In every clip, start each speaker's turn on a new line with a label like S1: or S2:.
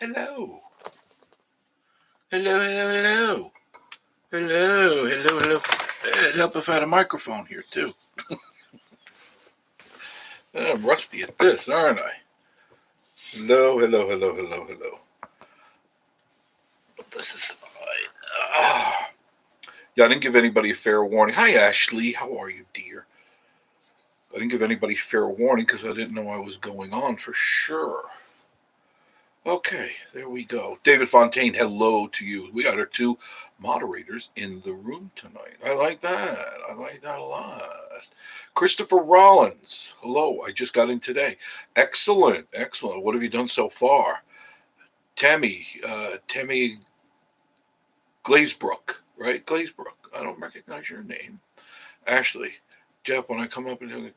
S1: Hello. Hello, hello, hello. Hello, hello, hello. It'd help if I had a microphone here, too. I'm rusty at this, aren't I? Hello, hello, hello, hello, hello. This is. Ah. Yeah, I didn't give anybody a fair warning. Hi, Ashley. How are you, dear? I didn't give anybody fair warning because I didn't know I was going on for sure. Okay, there we go. David Fontaine, hello to you. We got our two moderators in the room tonight. I like that. I like that a lot. Christopher Rollins, hello. I just got in today. Excellent, excellent. What have you done so far? Tammy Glazebrook, right? Glazebrook. I don't recognize your name. Ashley, Jeff, when I come up and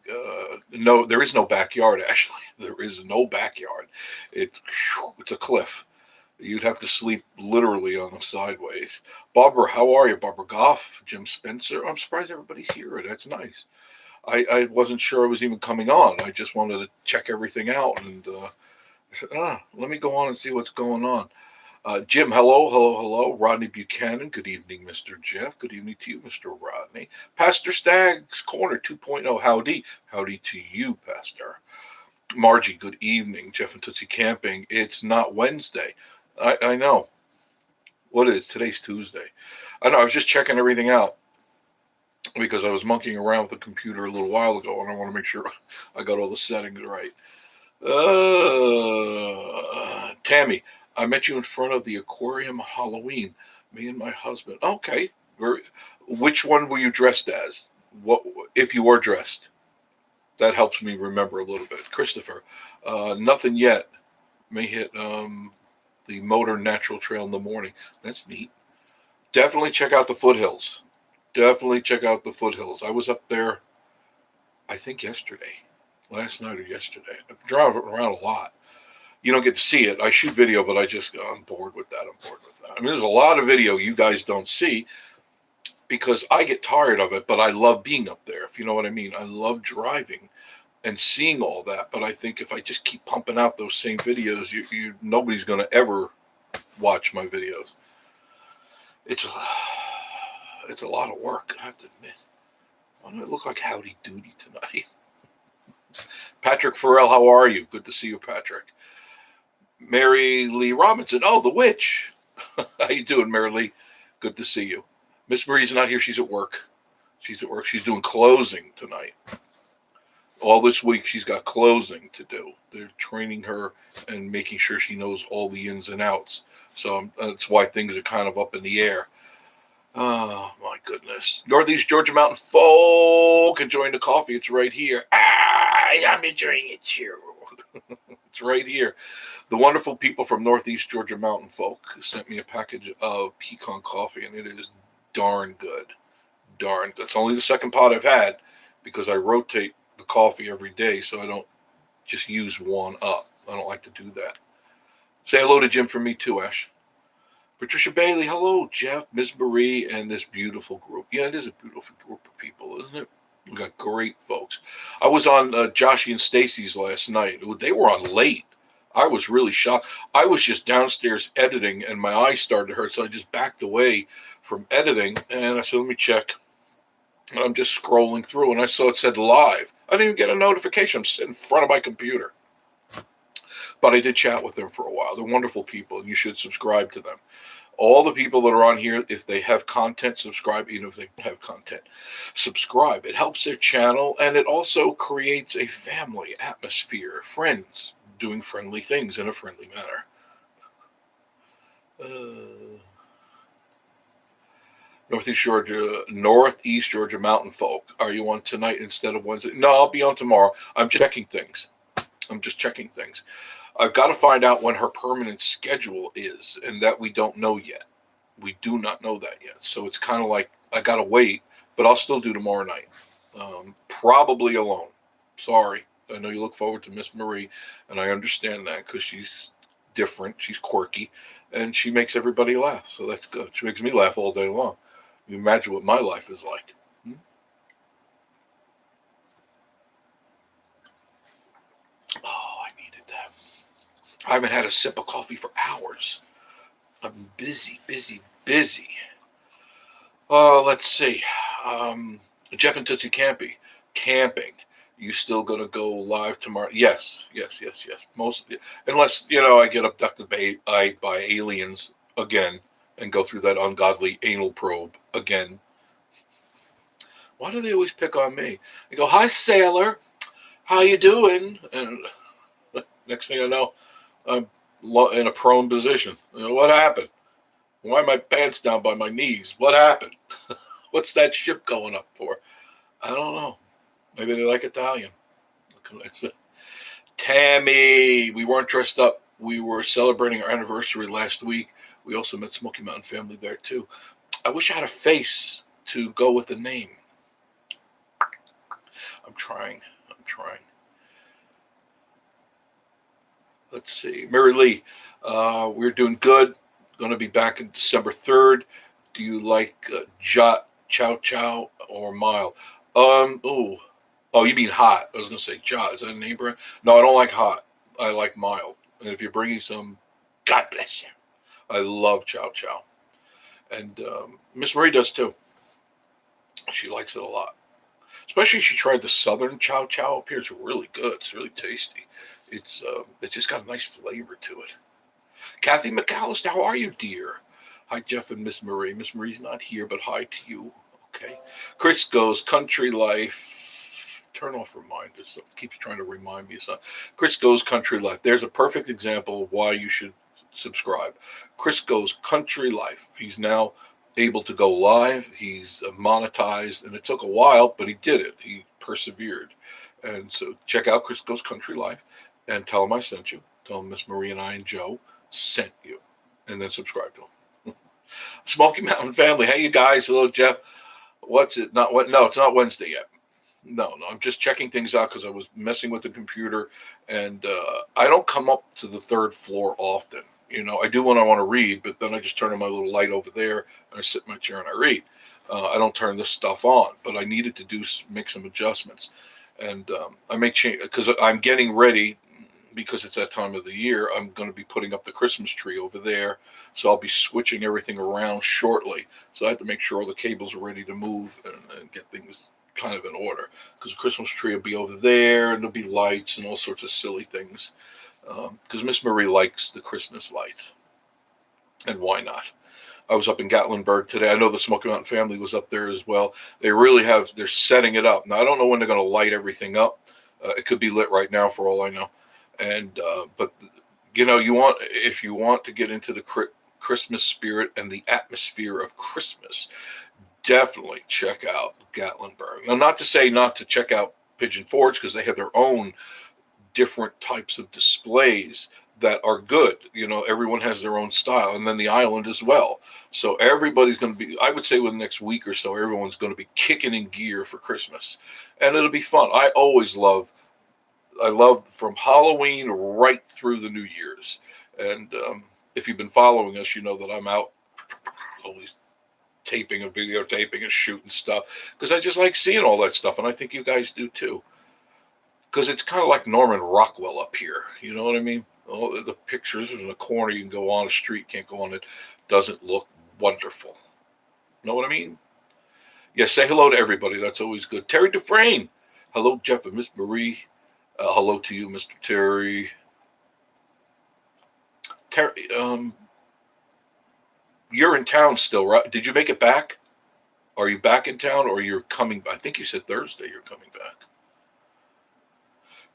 S1: no, there is no backyard. Ashley, there is no backyard. It's a cliff. You'd have to sleep literally on the sideways. Barbara, how are you? Barbara Goff, Jim Spencer. I'm surprised everybody's here. That's nice. I wasn't sure I was even coming on. I just wanted to check everything out, and I said, let me go on and see what's going on. Jim, hello, hello, hello. Rodney Buchanan, good evening, Mr. Jeff. Good evening to you, Mr. Rodney. Pastor Stagg's Corner 2.0, howdy. Howdy to you, Pastor. Margie, good evening. Jeff and Tootsie Camping. It's not Wednesday. I know. What is today's Tuesday? I know. I was just checking everything out because I was monkeying around with the computer a little while ago, and I want to make sure I got all the settings right. Tammy, I met you in front of the aquarium Halloween. Me and my husband. Okay. Which one were you dressed as? What if you were dressed? That helps me remember a little bit. Christopher, nothing yet. May hit the Motor Natural Trail in the morning. That's neat. Definitely check out the foothills. Definitely check out the foothills. I was up there, I think yesterday, last night or yesterday. I'm driving around a lot. You don't get to see it. I shoot video, but I'm bored with that. I'm bored with that. I mean, there's a lot of video you guys don't see because I get tired of it, but I love being up there, if you know what I mean. I love driving and seeing all that, but I think if I just keep pumping out those same videos, nobody's going to ever watch my videos. It's a lot of work, I have to admit. Why do I look like Howdy Doody tonight? Patrick Farrell, how are you? Good to see you, Patrick. Mary Lee Robinson, oh, the witch. How you doing, Mary Lee? Good to see you. Miss Marie's not here. She's at work. She's at work. She's doing closing tonight. All this week, she's got closing to do. They're training her and making sure she knows all the ins and outs. So that's why things are kind of up in the air. Oh, my goodness. Northeast Georgia Mountain folk, enjoying the coffee. It's right here. I'm enjoying it too. It's right here. The wonderful people from Northeast Georgia Mountain folk sent me a package of pecan coffee, and it is darn good. Darn good. It's only the second pot I've had because I rotate the coffee every day, so I don't just use one up. I don't like to do that. Say hello to Jim from me too, Ash. Patricia Bailey, hello, Jeff, Miss Marie, and this beautiful group. Yeah, it is a beautiful group of people, isn't it? We got great folks. I was on Joshy and Stacy's last night. They were on late. I was really shocked. I was just downstairs editing, and my eyes started to hurt, so I just backed away from editing, and I said, let me check. And I'm just scrolling through, and I saw it said live. I didn't even get a notification. I'm sitting in front of my computer. But I did chat with them for a while. They're wonderful people, and you should subscribe to them. All the people that are on here, if they have content, subscribe. Even if they don't have content, subscribe. It helps their channel, and it also creates a family atmosphere, friends doing friendly things in a friendly manner. Northeast Georgia Mountain folk. Are you on tonight instead of Wednesday? No, I'll be on tomorrow. I'm checking things. I've got to find out when her permanent schedule is, and that we don't know yet. We do not know that yet. So it's kind of like I got to wait, but I'll still do tomorrow night. Probably alone. Sorry. I know you look forward to Miss Marie, and I understand that because she's different. She's quirky, and she makes everybody laugh. So that's good. She makes me laugh all day long. You imagine what my life is like. Oh, I needed that. I haven't had a sip of coffee for hours. I'm busy, busy, busy. Let's see. Jeff and Tootsie Campy. Camping. You still gonna go live tomorrow? Yes, yes, yes, yes. Most, unless I get abducted by aliens again and go through that ungodly anal probe again. Why do they always pick on me? They go, "Hi, sailor. How you doing?" And next thing I know, I'm in a prone position. What happened? Why are my pants down by my knees? What happened? What's that ship going up for? I don't know. Maybe they like Italian. Tammy, we weren't dressed up. We were celebrating our anniversary last week. We also met Smoky Mountain family there too. I wish I had a face to go with the name. I'm trying. Let's see. Mary Lee, we're doing good. Going to be back in December 3rd. Do you like Jot, Chow Chow, or Mile? Oh, you mean hot. I was going to say Jot. Is that a name brand? No, I don't like hot. I like mild. And if you're bringing some, God bless you. I love Chow Chow. And Miss Marie does too. She likes it a lot. Especially she tried the Southern Chow Chow up here. It's really good. It's really tasty. It's just got a nice flavor to it. Kathy McAllister, how are you, dear? Hi, Jeff and Miss Marie. Miss Marie's not here, but hi to you. Okay. Chris goes, Country Life. Turn off reminders. It keeps trying to remind me of something. Chris goes, Country Life. There's a perfect example of why you should subscribe. Chris goes, Country Life. He's now able to go live. He's monetized, and it took a while, but he did it. He persevered. And so check out Chris Goes Country Life and tell him I sent you. Tell him Miss Marie and I and Joe sent you, and then subscribe to him. Smoky Mountain family. Hey, you guys. Hello, Jeff. What's it? Not what? No, it's not Wednesday yet. No. I'm just checking things out because I was messing with the computer, and I don't come up to the third floor often. I do when I want to read, but then I just turn on my little light over there, and I sit in my chair and I read. I don't turn this stuff on, but I needed to make some adjustments, and I make change because I'm getting ready. Because it's that time of the year, I'm going to be putting up the Christmas tree over there. So I'll be switching everything around shortly. So I had to make sure all the cables are ready to move and get things kind of in order. Because the Christmas tree will be over there, and there'll be lights and all sorts of silly things. Because Miss Marie likes the Christmas lights. And why not? I was up in Gatlinburg today. I know the Smoky Mountain family was up there as well. They're setting it up. Now, I don't know when they're going to light everything up. It could be lit right now for all I know. And but if you want to get into the Christmas spirit and the atmosphere of Christmas, definitely check out Gatlinburg. Now, not to say not to check out Pigeon Forge, because they have their own different types of displays that are good. Everyone has their own style, and then the island as well. So everybody's going to be, I would say within the next week or so, everyone's going to be kicking in gear for Christmas, and it'll be fun. I love from Halloween right through the New Year's. And if you've been following us, you know that I'm out always taping and videotaping and shooting stuff because I just like seeing all that stuff. And I think you guys do too. Because it's kind of like Norman Rockwell up here. You know what I mean? All the pictures in the corner, you can go on a street, can't go on it. Doesn't look wonderful. Know what I mean? Yeah, say hello to everybody. That's always good. Terry Dufresne. Hello, Jeff and Miss Marie. Hello to you, Mr. Terry. Terry, you're in town still, right? Did you make it back? Are you back in town, or you're coming? I think you said Thursday you're coming back.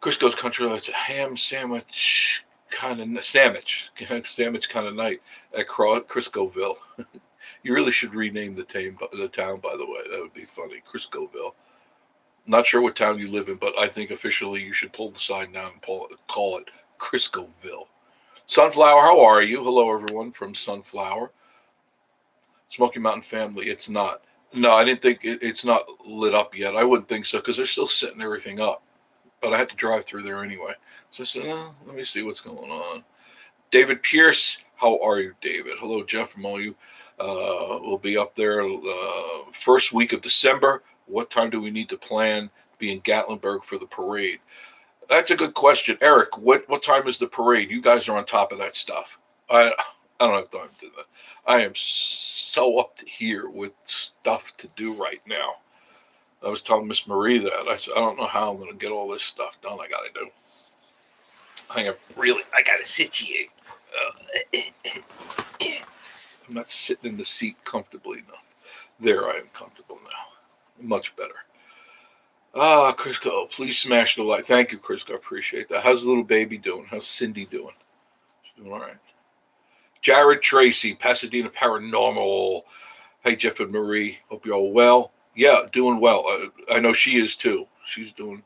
S1: Chris Goes Country. It's a ham sandwich kind of sandwich kind of night at Criscoville. You really should rename the town. By the way, that would be funny. Criscoville. Not sure what town you live in, but I think officially you should pull the sign down and call it Criscoville. Sunflower, how are you? Hello, everyone from Sunflower. Smoky Mountain family, it's not. No, I didn't think it's not lit up yet. I wouldn't think so because they're still setting everything up. But I had to drive through there anyway. So I said, let me see what's going on. David Pierce, how are you, David? Hello, Jeff, from all you. We'll be up there first week of December. What time do we need to plan to be in Gatlinburg for the parade? That's a good question, Eric. What time is the parade? You guys are on top of that stuff. I don't have time to do that. I am so up to here with stuff to do right now. I was telling Miss Marie that I said I don't know how I'm going to get all this stuff done. I got to do. I got to sit here. I'm not sitting in the seat comfortably enough. There, I am comfortable now. Much better. Crisco, please smash the like. Thank you, Crisco. I appreciate that. How's the little baby doing? How's Cindy doing? She's doing all right. Jared Tracy, Pasadena Paranormal. Hey, Jeff and Marie. Hope you're all well. Yeah, doing well. I know she is too. She's doing.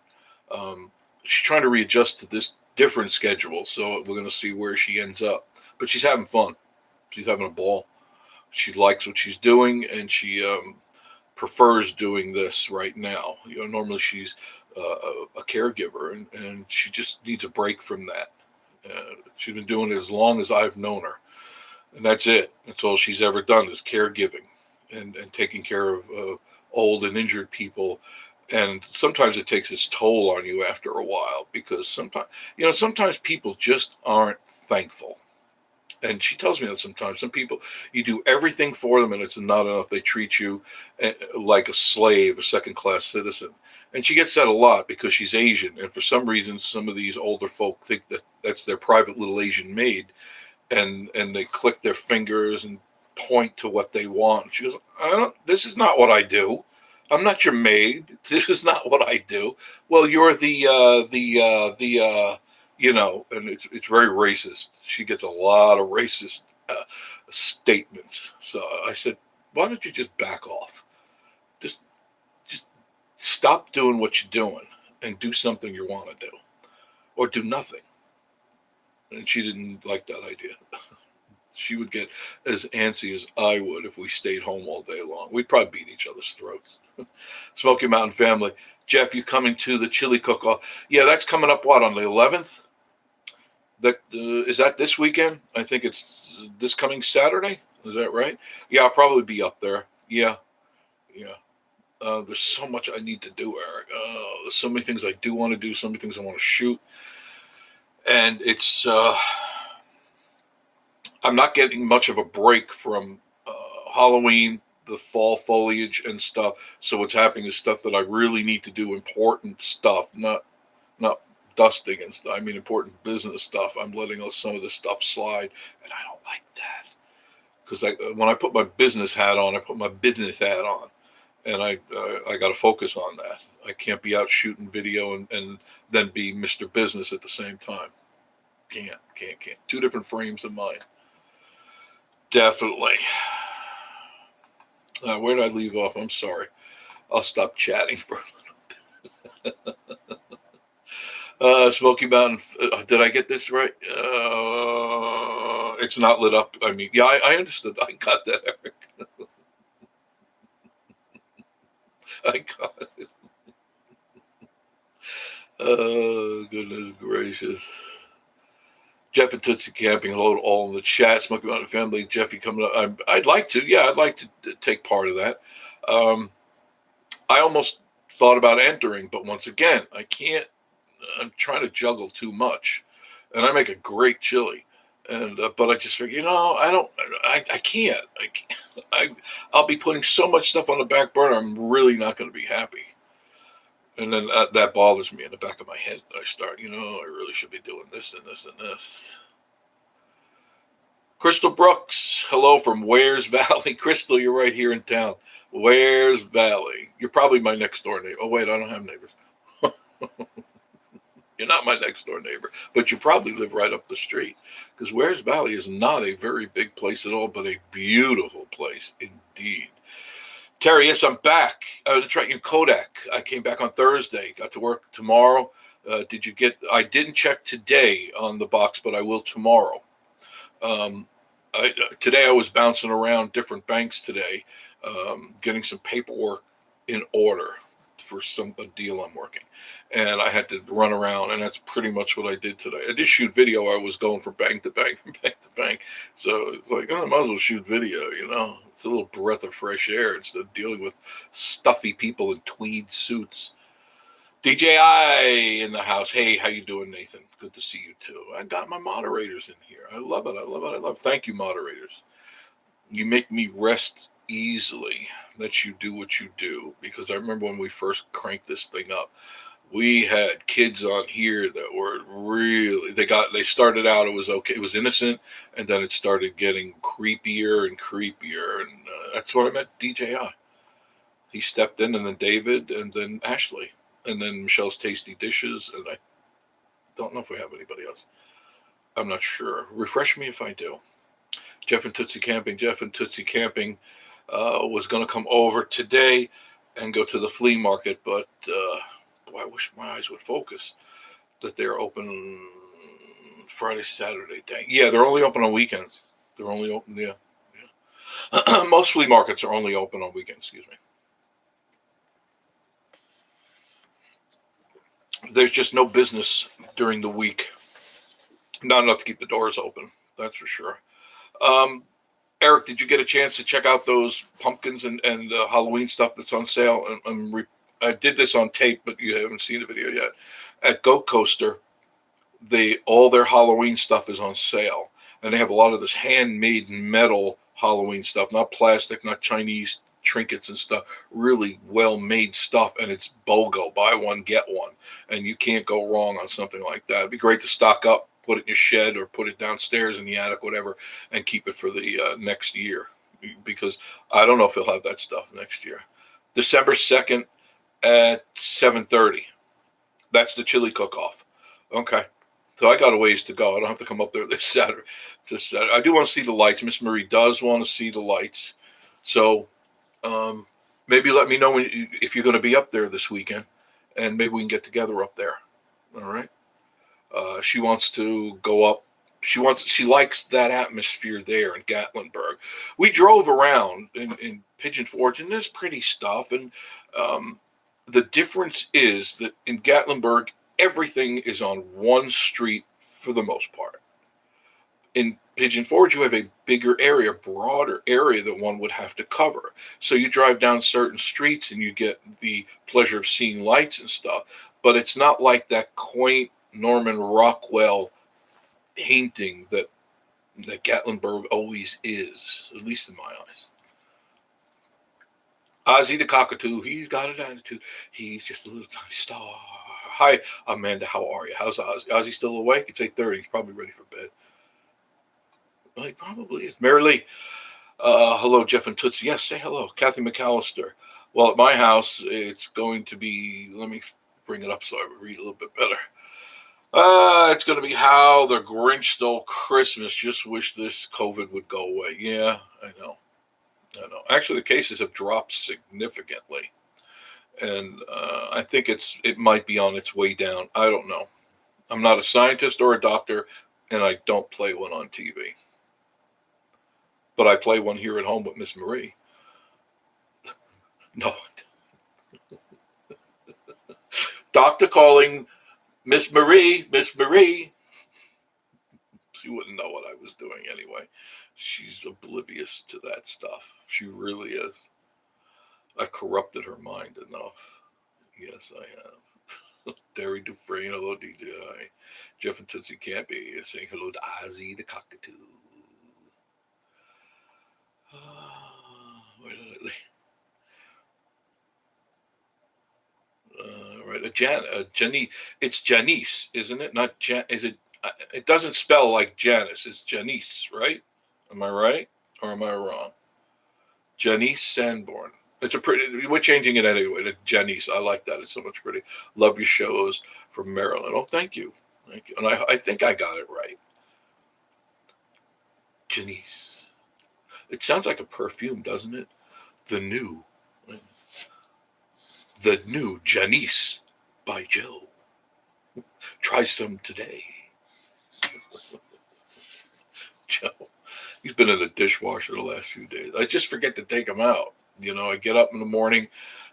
S1: She's trying to readjust to this different schedule, so we're going to see where she ends up. But she's having fun. She's having a ball. She likes what she's doing, and she prefers doing this right now. Normally she's a caregiver, and she just needs a break from that. She's been doing it as long as I've known her, and that's it. That's all she's ever done is caregiving and taking care of old and injured people. And sometimes it takes its toll on you after a while because sometimes people just aren't thankful. And she tells me that sometimes some people, you do everything for them and it's not enough. They treat you like a slave, a second-class citizen. And she gets that a lot because she's Asian. And for some reason, some of these older folk think that that's their private little Asian maid. And they click their fingers and point to what they want. She goes, this is not what I do. I'm not your maid. This is not what I do. Well, you're and it's very racist. She gets a lot of racist statements. So I said, why don't you just back off? Just stop doing what you're doing and do something you want to do, or do nothing. And she didn't like that idea. She would get as antsy as I would if we stayed home all day long. We'd probably beat each other's throats. Smoky Mountain family. Jeff, you coming to the chili cook-off? Yeah, that's coming up, on the 11th? Is that this weekend? I think it's this coming Saturday. Is that right? Yeah, I'll probably be up there. Yeah. There's so much I need to do, Eric. There's so many things I do want to do, so many things I want to shoot. And it's... I'm not getting much of a break from Halloween, the fall foliage and stuff. So what's happening is stuff that I really need to do, important stuff, not dusting and stuff. I mean, important business stuff. I'm letting some of this stuff slide, and I don't like that because when I put my business hat on, I put my business hat on, and I got to focus on that. I can't be out shooting video and then be Mr. Business at the same time. Can't. Two different frames of mind. Definitely. Where did I leave off? I'm sorry. I'll stop chatting for a little bit. Smoky Mountain. Did I get this right? It's not lit up. I mean, yeah, I understood. I got that, Eric. I got it. Oh, goodness gracious. Jeff and Tootsie Camping, hello to all in the chat. Smoky Mountain family, Jeffy coming up. I'd like to take part of that. I almost thought about entering, but once again, I can't. I'm trying to juggle too much, and I make a great chili, and but I just figure, I can't. I'll be putting so much stuff on the back burner. I'm really not going to be happy. And then that bothers me in the back of my head. I start, I really should be doing this and this and this. Crystal Brooks, hello from Wares Valley. Crystal, you're right here in town. Wares Valley. You're probably my next door neighbor. Oh, wait, I don't have neighbors. You're not my next door neighbor, but you probably live right up the street because Wares Valley is not a very big place at all, but a beautiful place indeed. Terry, yes, I'm back. That's right, in Kodak. I came back on Thursday. Got to work tomorrow. I didn't check today on the box, but I will tomorrow. Today I was bouncing around different banks today, getting some paperwork in order for a deal I'm working. And I had to run around, and that's pretty much what I did today. I did shoot video. I was going from bank to bank, from bank to bank. So it's like, I might as well shoot video, It's a little breath of fresh air instead of dealing with stuffy people in tweed suits. DJI in the house. Hey, how you doing, Nathan? Good to see you too. I got my moderators in here. I love it. I love it. I love it. Thank you, moderators. You make me rest easily that you do what you do, because I remember when we first cranked this thing up, we had kids on here that were really, they started out, it was okay, it was innocent, and then it started getting creepier and creepier, and that's when I met DJI. He stepped in, and then David, and then Ashley, and then Michelle's Tasty Dishes, and I don't know if we have anybody else. I'm not sure. Refresh me if I do. Jeff and Tootsie Camping. Jeff and Tootsie Camping was going to come over today and go to the flea market, but boy, I wish my eyes would focus that they're open Friday, Saturday. Dang. Yeah, they're only open on weekends. They're only open, yeah. Most flea markets are only open on weekends, excuse me. There's just no business during the week. Not enough to keep the doors open, that's for sure. Eric, did you get a chance to check out those pumpkins and Halloween stuff that's on sale? I did this on tape, but you haven't seen the video yet. At Goat Coaster, all their Halloween stuff is on sale, and they have a lot of this handmade metal Halloween stuff, not plastic, not Chinese trinkets and stuff, really well-made stuff, and it's BOGO, buy one, get one, and you can't go wrong on something like that. It'd be great to stock up, put it in your shed or put it downstairs in the attic, whatever, and keep it for the next year, because I don't know if he'll have that stuff next year. December 2nd at 7:30. That's the chili cook-off. Okay. So I got a ways to go. I don't have to come up there this Saturday. I do want to see the lights. Miss Marie does want to see the lights. So maybe let me know if you're going to be up there this weekend, and maybe we can get together up there. All right. She wants to go up. She likes that atmosphere there in Gatlinburg. We drove around in Pigeon Forge, and there's pretty stuff. And the difference is that in Gatlinburg, everything is on one street for the most part. In Pigeon Forge, you have a bigger area, broader area that one would have to cover. So you drive down certain streets and you get the pleasure of seeing lights and stuff. But it's not like that quaint Norman Rockwell painting that Gatlinburg always is, at least in my eyes. Ozzy the cockatoo, he's got an attitude. He's just a little tiny star. Hi, Amanda, how are you? How's Ozzy? Ozzy still awake? It's 8:30. He's probably ready for bed. Well, he probably is. Mary Lee, hello, Jeff and Tootsie. Yes, say hello. Kathy McAllister. Well, at my house, it's going to be, let me bring it up so I read a little bit better. It's going to be How the Grinch Stole Christmas. Just wish this COVID would go away. Yeah, I know. Actually, the cases have dropped significantly, and I think it might be on its way down. I don't know. I'm not a scientist or a doctor, and I don't play one on TV. But I play one here at home with Miss Marie. No. Doctor calling Miss Marie. Miss Marie. She wouldn't know what I was doing anyway. She's oblivious to that stuff. She really is. I've corrupted her mind enough. Yes, I have. Derry Dufresne, hello, DJI. Jeff and Tootsie Campy saying hello to Ozzy the cockatoo. Where did I leave? Right, Janice. It's Janice, isn't it? Not Jan. Is it? It doesn't spell like Janice. It's Janice, right? Am I right or am I wrong? Janice Sanborn. We're changing it anyway to Janice. I like that. It's so much pretty. Love your shows from Maryland. Oh, thank you. Thank you. And I think I got it right. Janice. It sounds like a perfume, doesn't it? The new Janice by Joe. Try some today. Joe. He's been in the dishwasher the last few days. I just forget to take him out. I get up in the morning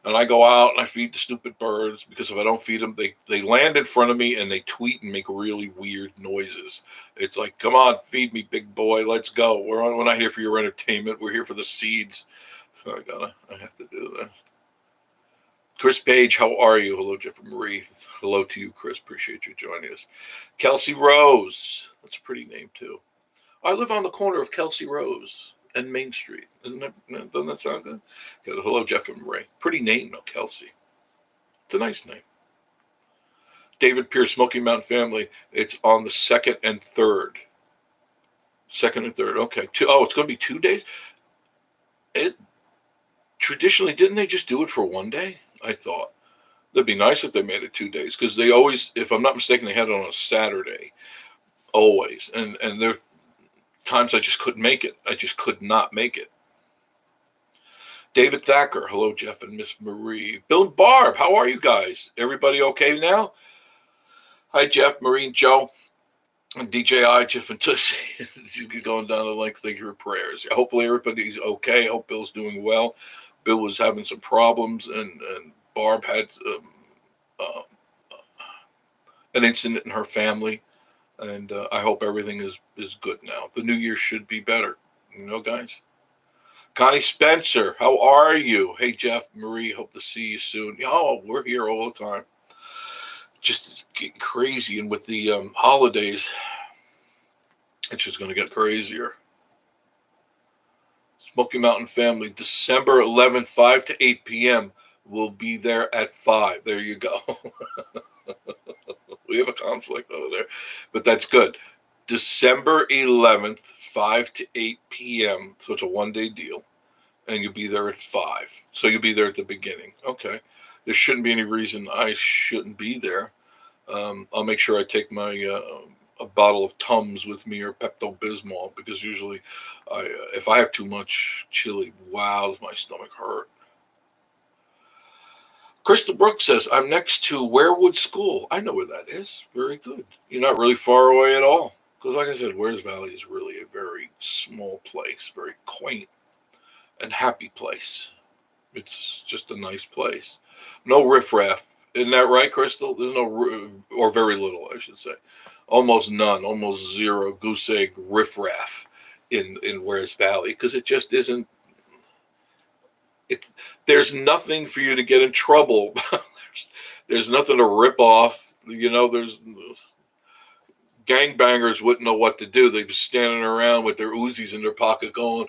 S1: and I go out and I feed the stupid birds, because if I don't feed them, they land in front of me and they tweet and make really weird noises. It's like, come on, feed me, big boy. Let's go. We're not here for your entertainment. We're here for the seeds. So I have to do that. Chris Page, how are you? Hello, Jeff and Marie. Hello to you, Chris. Appreciate you joining us. Kelsey Rose. That's a pretty name, too. I live on the corner of Kelsey Rose and Main Street. Doesn't that sound good? Hello, Jeff and Marie. Pretty name, though, Kelsey. It's a nice name. David Pierce, Smoky Mountain Family. It's on the 2nd and 3rd. 2nd and 3rd. Okay. It's going to be 2 days? Traditionally, didn't they just do it for 1 day? I thought. That'd be nice if they made it 2 days, because they always, if I'm not mistaken, they had it on a Saturday. Always. And there are times I just couldn't make it. I just could not make it. David Thacker. Hello, Jeff and Miss Marie. Bill and Barb, how are you guys? Everybody okay now? Hi, Jeff, Marie, and Joe. And DJI, Jeff and Tussie. You're going down the link. Thank you for prayers. Hopefully everybody's okay. I hope Bill's doing well. Bill was having some problems, and Barb had an incident in her family, and I hope everything is good now. The new year should be better, guys. Connie Spencer, how are you? Hey, Jeff, Marie, hope to see you soon. We're here all the time. Just getting crazy, and with the holidays, it's just going to get crazier. Smoky Mountain Family, December 11th, 5 to 8 p.m. We'll be there at 5. There you go. We have a conflict over there, but that's good. December 11th, 5 to 8 p.m. So it's a 1-day deal, and you'll be there at 5. So you'll be there at the beginning. Okay. There shouldn't be any reason I shouldn't be there. I'll make sure I take my a bottle of Tums with me, or Pepto-Bismol, because usually if I have too much chili, does my stomach hurt. Crystal Brooks says, I'm next to Warewood School. I know where that is. Very good. You're not really far away at all. Because like I said, Wares Valley is really a very small place, very quaint and happy place. It's just a nice place. No riffraff. Isn't that right, Crystal? There's no, or very little, I should say. Almost none, almost zero goose egg riffraff in Wares Valley, because it just isn't. There's nothing for you to get in trouble. there's nothing to rip off. There's gangbangers wouldn't know what to do. They'd be standing around with their Uzis in their pocket going,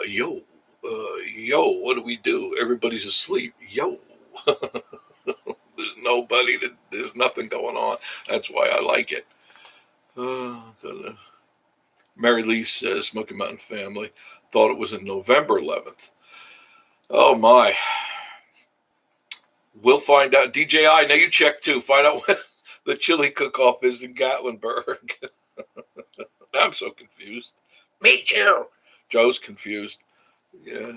S1: yo, what do we do? Everybody's asleep. Yo. There's nobody. There's nothing going on. That's why I like it. Oh, goodness. Mary Lee says, Smoky Mountain Family, thought it was in November 11th. Oh, my. We'll find out. DJI, now you check, too. Find out when the chili cook-off is in Gatlinburg. I'm so confused. Me, too. Joe's confused. Yeah.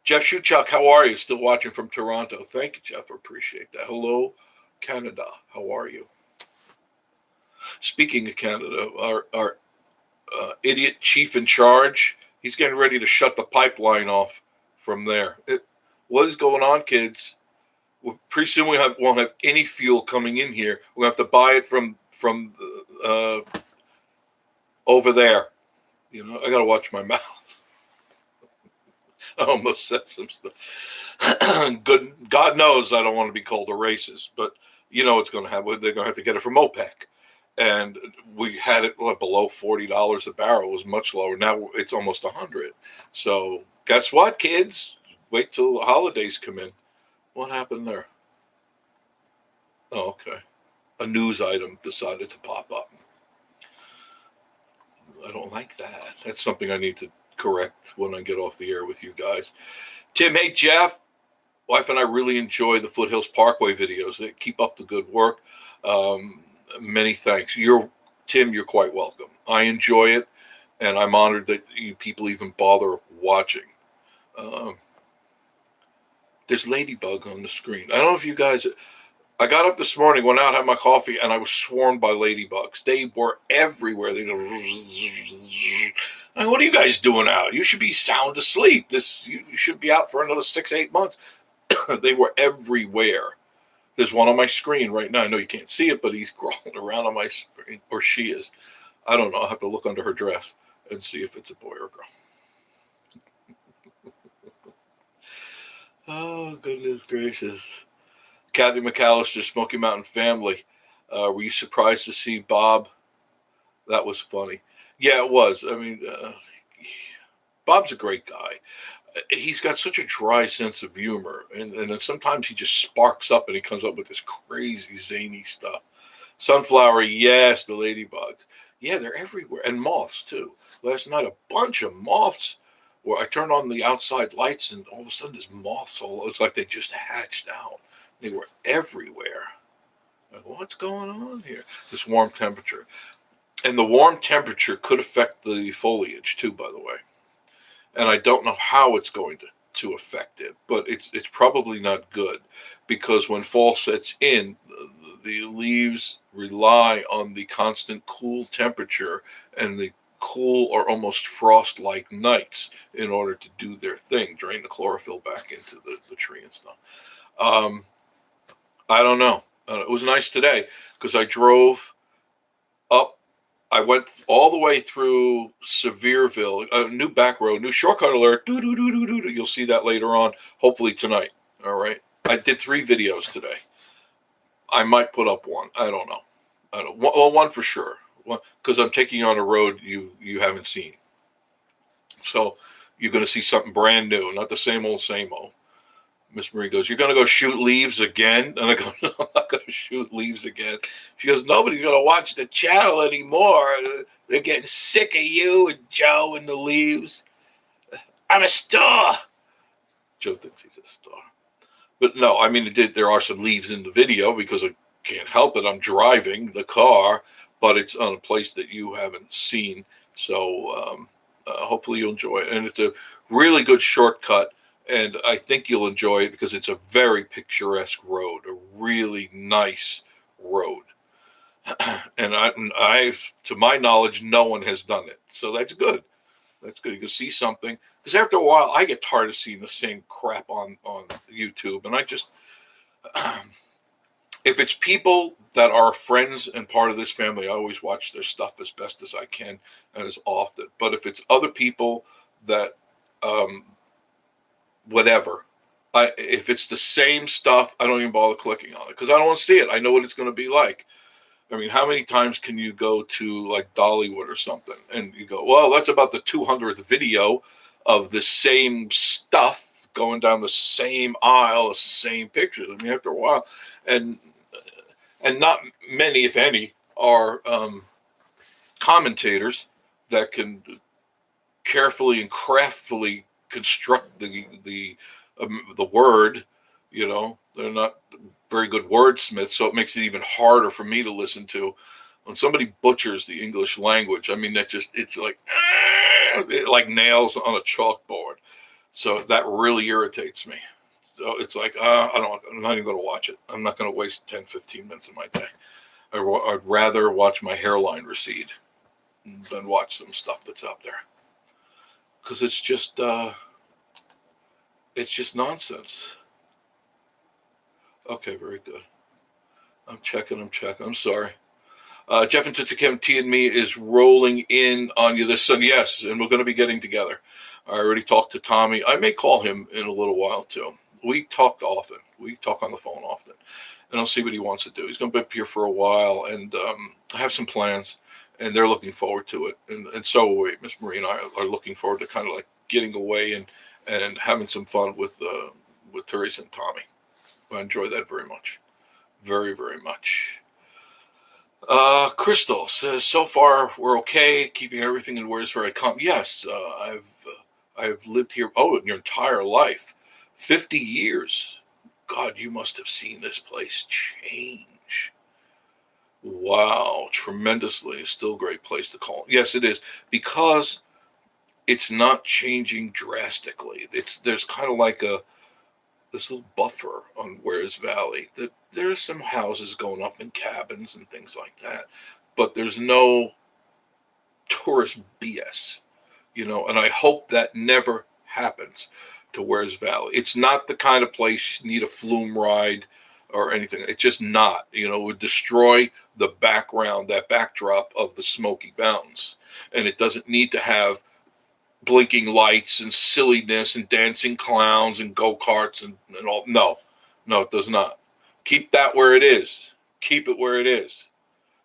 S1: Jeff Shuchuk, how are you? Still watching from Toronto. Thank you, Jeff. I appreciate that. Hello, Canada. How are you? Speaking of Canada, our idiot chief in charge, he's getting ready to shut the pipeline off from there. What is going on, kids? Pretty soon we won't have any fuel coming in here. We'll have to buy it from over there. I got to watch my mouth. I almost said some stuff. Good, God knows I don't want to be called a racist, but what's going to happen. They're going to have to get it from OPEC. And we had it below $40 a barrel. It was much lower. Now it's almost $100. So guess what, kids? Wait till the holidays come in. What happened there? Oh, okay. A news item decided to pop up. I don't like that. That's something I need to correct when I get off the air with you guys. Tim, hey, Jeff. Wife and I really enjoy the Foothills Parkway videos. They keep up the good work. Many thanks. Tim, you're quite welcome. I enjoy it, and I'm honored that you people even bother watching. There's Ladybug on the screen. I don't know if you guys... I got up this morning, went out, had my coffee, and I was swarmed by ladybugs. They were everywhere. They go... What are you guys doing out? You should be sound asleep. You should be out for another 6-8 months. They were everywhere. There's one on my screen right now. I know you can't see it, but he's crawling around on my screen, or she is. I don't know. I'll have to look under her dress and see if it's a boy or a girl. Oh, goodness gracious. Kathy McAllister, Smoky Mountain Family. Were you surprised to see Bob? That was funny. Yeah, it was. I mean, Bob's a great guy. He's got such a dry sense of humor, and then sometimes he just sparks up and he comes up with this crazy, zany stuff. Sunflower, yes, the ladybugs. Yeah, they're everywhere. And moths, too. Last night, a bunch of moths where I turned on the outside lights and all of a sudden there's moths all. It's like they just hatched out. They were everywhere. Like, what's going on here? This warm temperature. And the warm temperature could affect the foliage, too, by the way. And I don't know how it's going to affect it, but it's probably not good because when fall sets in, the leaves rely on the constant cool temperature and the cool or almost frost-like nights in order to do their thing, drain the chlorophyll back into the tree and stuff. Um, I don't know. It was nice today because I drove up. I went all the way through Sevierville, a new back road, new shortcut alert. You'll see that later on, hopefully tonight. All right. I did 3 videos today. I might put up one. I don't know. I don't. Well, one for sure. Because I'm taking you on a road you haven't seen. So you're going to see something brand new, not the same old, same old. Miss Marie goes, "You're going to go shoot leaves again?" And I go, "No, I'm not going to shoot leaves again." She goes, "Nobody's going to watch the channel anymore. They're getting sick of you and Joe and the leaves." I'm a star. Joe thinks he's a star. But no, I mean, there are some leaves in the video because I can't help it. I'm driving the car, but it's on a place that you haven't seen. So hopefully you'll enjoy it. And it's a really good shortcut. And I think you'll enjoy it because it's a very picturesque road, a really nice road. And to my knowledge, no one has done it. So that's good. That's good. You can see something. Because after a while, I get tired of seeing the same crap on YouTube. And I just, if it's people that are friends and part of this family, I always watch their stuff as best as I can and as often. But if it's other people that, whatever, if it's the same stuff, I don't even bother clicking on it because I don't want to see it. I know what it's going to be like. I mean, how many times can you go to like Dollywood or something and you go, well, that's about the 200th video of the same stuff going down the same aisle, the same pictures. I mean, after a while, and not many, if any, are commentators that can carefully and craftfully construct the word. You know, they're not very good wordsmiths, so it makes it even harder for me to listen to. When somebody butchers the English language, I mean, it's like nails on a chalkboard. So that really irritates me. So it's like, I'm not even going to watch it. I'm not going to waste 10, 15 minutes of my day. I'd rather watch my hairline recede than watch some stuff that's out there. Because it's just nonsense. Okay, very good. I'm checking. I'm sorry. Jeff and Tita T and me is rolling in on you this Sunday. Yes, and we're going to be getting together. I already talked to Tommy. I may call him in a little while too. We talk often. We talk on the phone often. And I'll see what he wants to do. He's going to be up here for a while and have some plans. And they're looking forward to it. And so are we. Miss Marie and I are looking forward to kind of like getting away and having some fun with Teresa and Tommy. I enjoy that very much. Very, very much. Crystal says, so far we're okay, keeping everything in where it's very calm. Yes, I've lived here, your entire life. 50 years. God, you must have seen this place change. Wow, tremendously. Still a great place to call. Yes, it is. Because it's not changing drastically. There's kind of like this little buffer on Wares Valley. There's some houses going up in cabins and things like that, but there's no tourist BS, and I hope that never happens to Wares Valley. It's not the kind of place you need a flume ride or anything. It's just not, it would destroy the background, that backdrop of the Smoky Mountains. And it doesn't need to have blinking lights and silliness and dancing clowns and go-karts and all. No, it does not. Keep that where it is. Keep it where it is.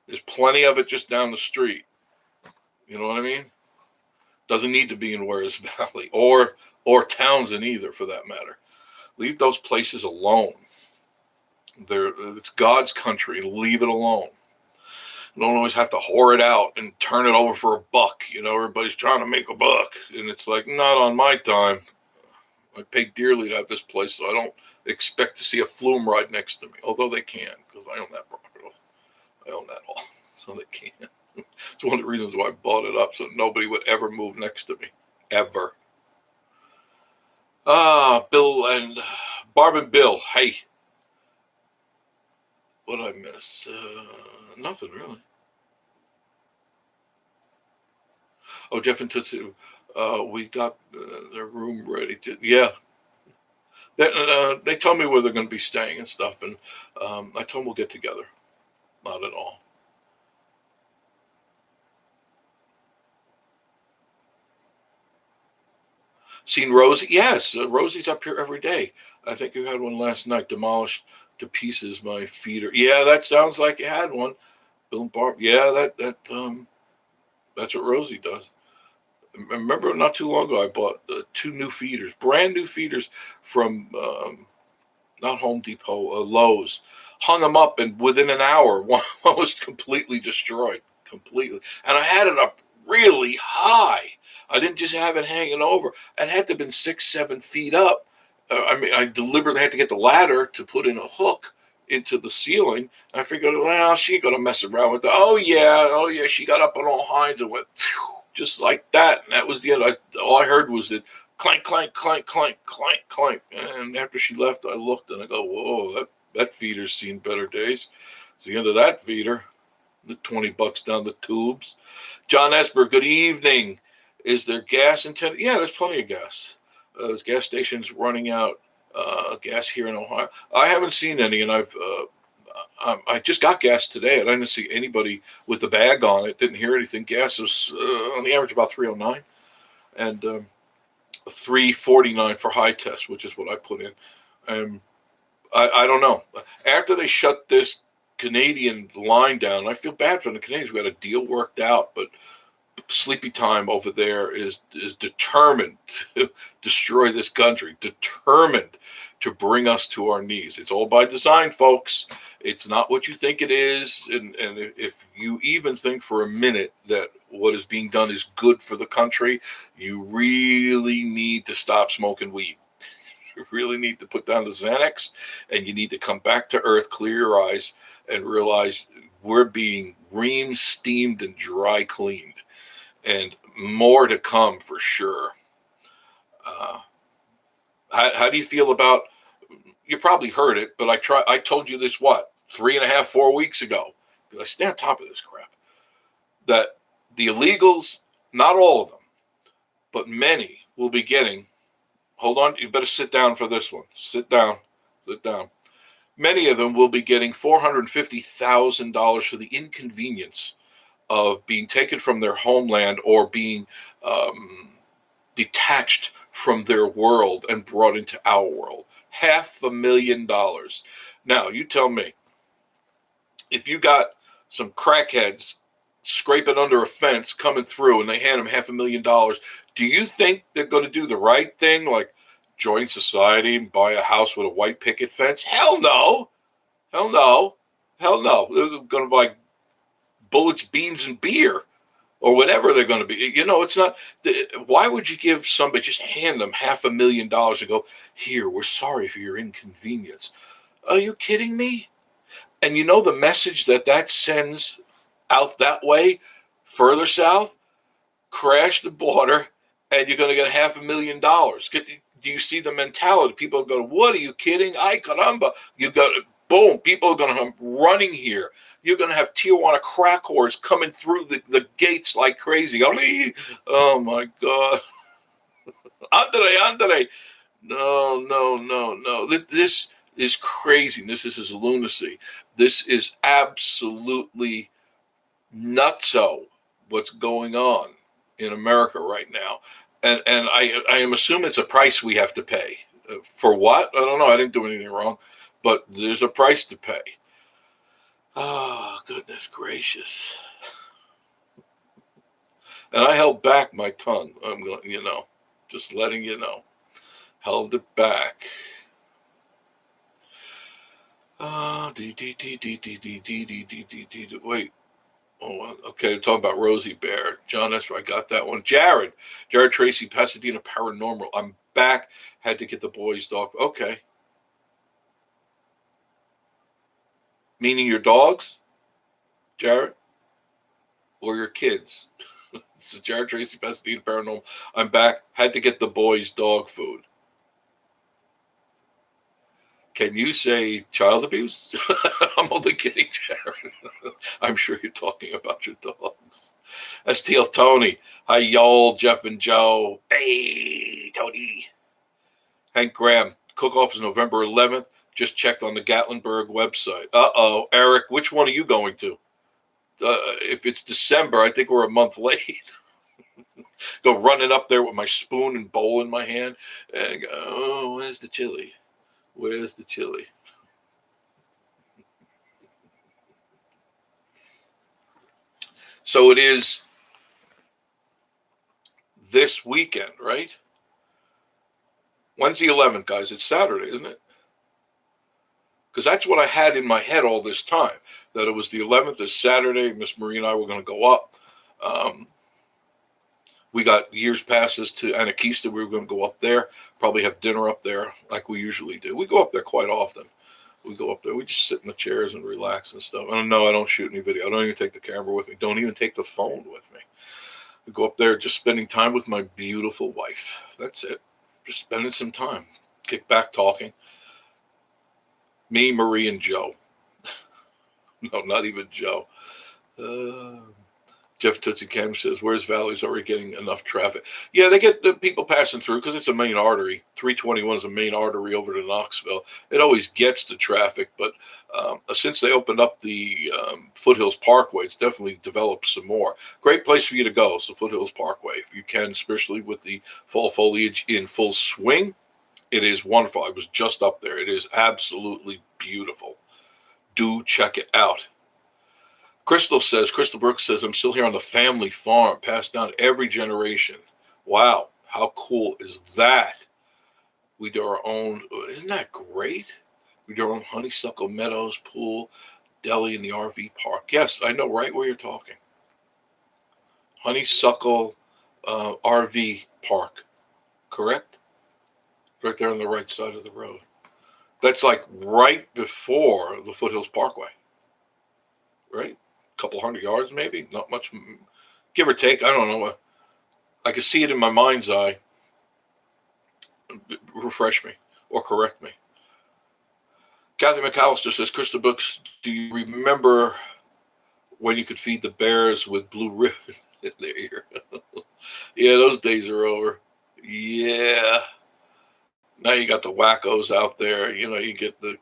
S1: There's plenty of it just down the street. You know what I mean? Doesn't need to be in Warriors Valley or Townsend either, for that matter. Leave those places alone. It's God's country. Leave it alone. You don't always have to whore it out and turn it over for $1. Everybody's trying to make $1, and it's like, not on my time. I paid dearly to have this place, so I don't expect to see a flume right next to me. Although they can, because I own that property. I own that all, so they can. It's one of the reasons why I bought it up, so nobody would ever move next to me, ever. Bill and Barb and Bill. Hey, what did I miss? Nothing really. Oh, Jeff and Tutsu, we got their room ready. Yeah. They told me where they're going to be staying and stuff, and I told them we'll get together. Not at all. Seen Rosie? Yes, Rosie's up here every day. I think you had one last night. Demolished to pieces my feeder. Yeah, that sounds like you had one. Bill and Barb. Yeah, that's what Rosie does. I remember not too long ago I bought 2 new feeders, brand new feeders from not Home Depot, Lowe's. Hung them up, and within an hour, one was completely destroyed, completely. And I had it up really high. I didn't just have it hanging over. It had to have been 6, 7 feet up. I deliberately had to get the ladder to put in a hook into the ceiling. And I figured, well, she ain't gonna mess around with that. Oh yeah. She got up on all hinds and went just like that. And that was the end. All I heard was it clank, clank, clank, clank, clank, clank. And after she left, I looked and I go, whoa, that feeder's seen better days. It's the end of that feeder. The $20 down the tubes. John Esper, good evening. Is there gas in Tennessee? Yeah, there's plenty of gas. There's gas stations running out gas here in Ohio. I haven't seen any, and I just got gas today, and I didn't see anybody with the bag on it. Didn't hear anything. Gas was on the average about $3.09, and $3.49 for high test, which is what I put in. I don't know. After they shut this Canadian line down, I feel bad for the Canadians. We had a deal worked out, but Sleepy Time over there is determined to destroy this country, determined to bring us to our knees. It's all by design, folks. It's not what you think it is. And if you even think for a minute that what is being done is good for the country, you really need to stop smoking weed. You really need to put down the Xanax, and you need to come back to earth, clear your eyes, and realize we're being reamed, steamed, and dry cleaned. And more to come for sure. How do you feel about, you probably heard it, but I told you this, 3.5, 4 weeks ago. I stay on top of this crap. That the illegals, not all of them, but many will be getting, hold on, you better sit down for this one. Sit down. Many of them will be getting $450,000 for the inconvenience of being taken from their homeland or being detached from their world and brought into our world. $500,000. Now, you tell me, if you got some crackheads scraping under a fence coming through and they hand them $500,000, do you think they're going to do the right thing, like join society and buy a house with a white picket fence? Hell no. They're going to buy bullets, beans, and beer, or whatever they're going to be. It's not. Why would you give somebody, just hand them $500,000 and go, here, we're sorry for your inconvenience? Are you kidding me? And the message that sends out that way, further south, crash the border, and you're going to get $500,000. Do you see the mentality? People are going, what are you kidding? Ay caramba. You got boom. People are going to come running here. You're going to have Tijuana crack whores coming through the gates like crazy. Oh my God. Andre. No. This is craziness. This is lunacy. This is absolutely nutso what's going on in America right now. and I am assuming it's a price we have to pay. For what? I don't know. I didn't do anything wrong, but there's a price to pay. Oh, goodness gracious. And I held back my tongue. I'm going, just letting you know. Held it back. Wait. Oh, okay. We're talking about Rosie Bear. John, that's where I got that one. Jared Tracy, Pasadena Paranormal. I'm back. Had to get the boys' dog. Okay. Meaning your dogs, Jared, or your kids? This is Jared Tracy, Pasadena Paranormal. I'm back. Had to get the boys' dog food. Can you say child abuse? I'm only kidding, Jared. I'm sure you're talking about your dogs. STL Tony. Hi, y'all. Jeff and Joe. Hey, Tony. Hank Graham. Cook-off is November 11th. Just checked on the Gatlinburg website. Uh-oh. Eric, which one are you going to? If it's December, I think we're a month late. Go running up there with my spoon and bowl in my hand and go, oh, where's the chili? Where's the chili? So it is this weekend, right? When's the 11th, guys? It's Saturday, isn't it? Because that's what I had in my head all this time, that it was the 11th, this Saturday. Miss Marie and I were going to go up. We got years passes to Anakeesta. We were going to go up there, probably have dinner up there like we usually do. We go up there quite often. We go up there. We just sit in the chairs and relax and stuff. I don't shoot any video. I don't even take the camera with me. Don't even take the phone with me. We go up there just spending time with my beautiful wife. That's it. Just spending some time. Kick back talking. Me, Marie, and Joe. No, not even Joe. Jeff Tootsie Cam says, where's Valley's already getting enough traffic? Yeah, they get the people passing through because it's a main artery. 321 is a main artery over to Knoxville. It always gets the traffic, but since they opened up the Foothills Parkway, it's definitely developed some more. Great place for you to go, so Foothills Parkway. If you can, especially with the fall foliage in full swing, it is wonderful. I was just up there. It is absolutely beautiful. Do check it out. Crystal Brooks says, I'm still here on the family farm, passed down every generation. Wow, how cool is that? We do our own, isn't that great? We do our own honeysuckle meadows, pool, deli, in the RV park. Yes, I know right where you're talking. Honeysuckle RV park, correct? Right there on the right side of the road. That's like right before the Foothills Parkway, right? Couple 100 yards, maybe, not much, give or take. I don't know. I can see it in my mind's eye. Refresh me or correct me. Kathy McAllister says, Crystal Brooks, do you remember when you could feed the bears with blue ribbon in their ear? Yeah, those days are over. Yeah. Now you got the wackos out there. You get the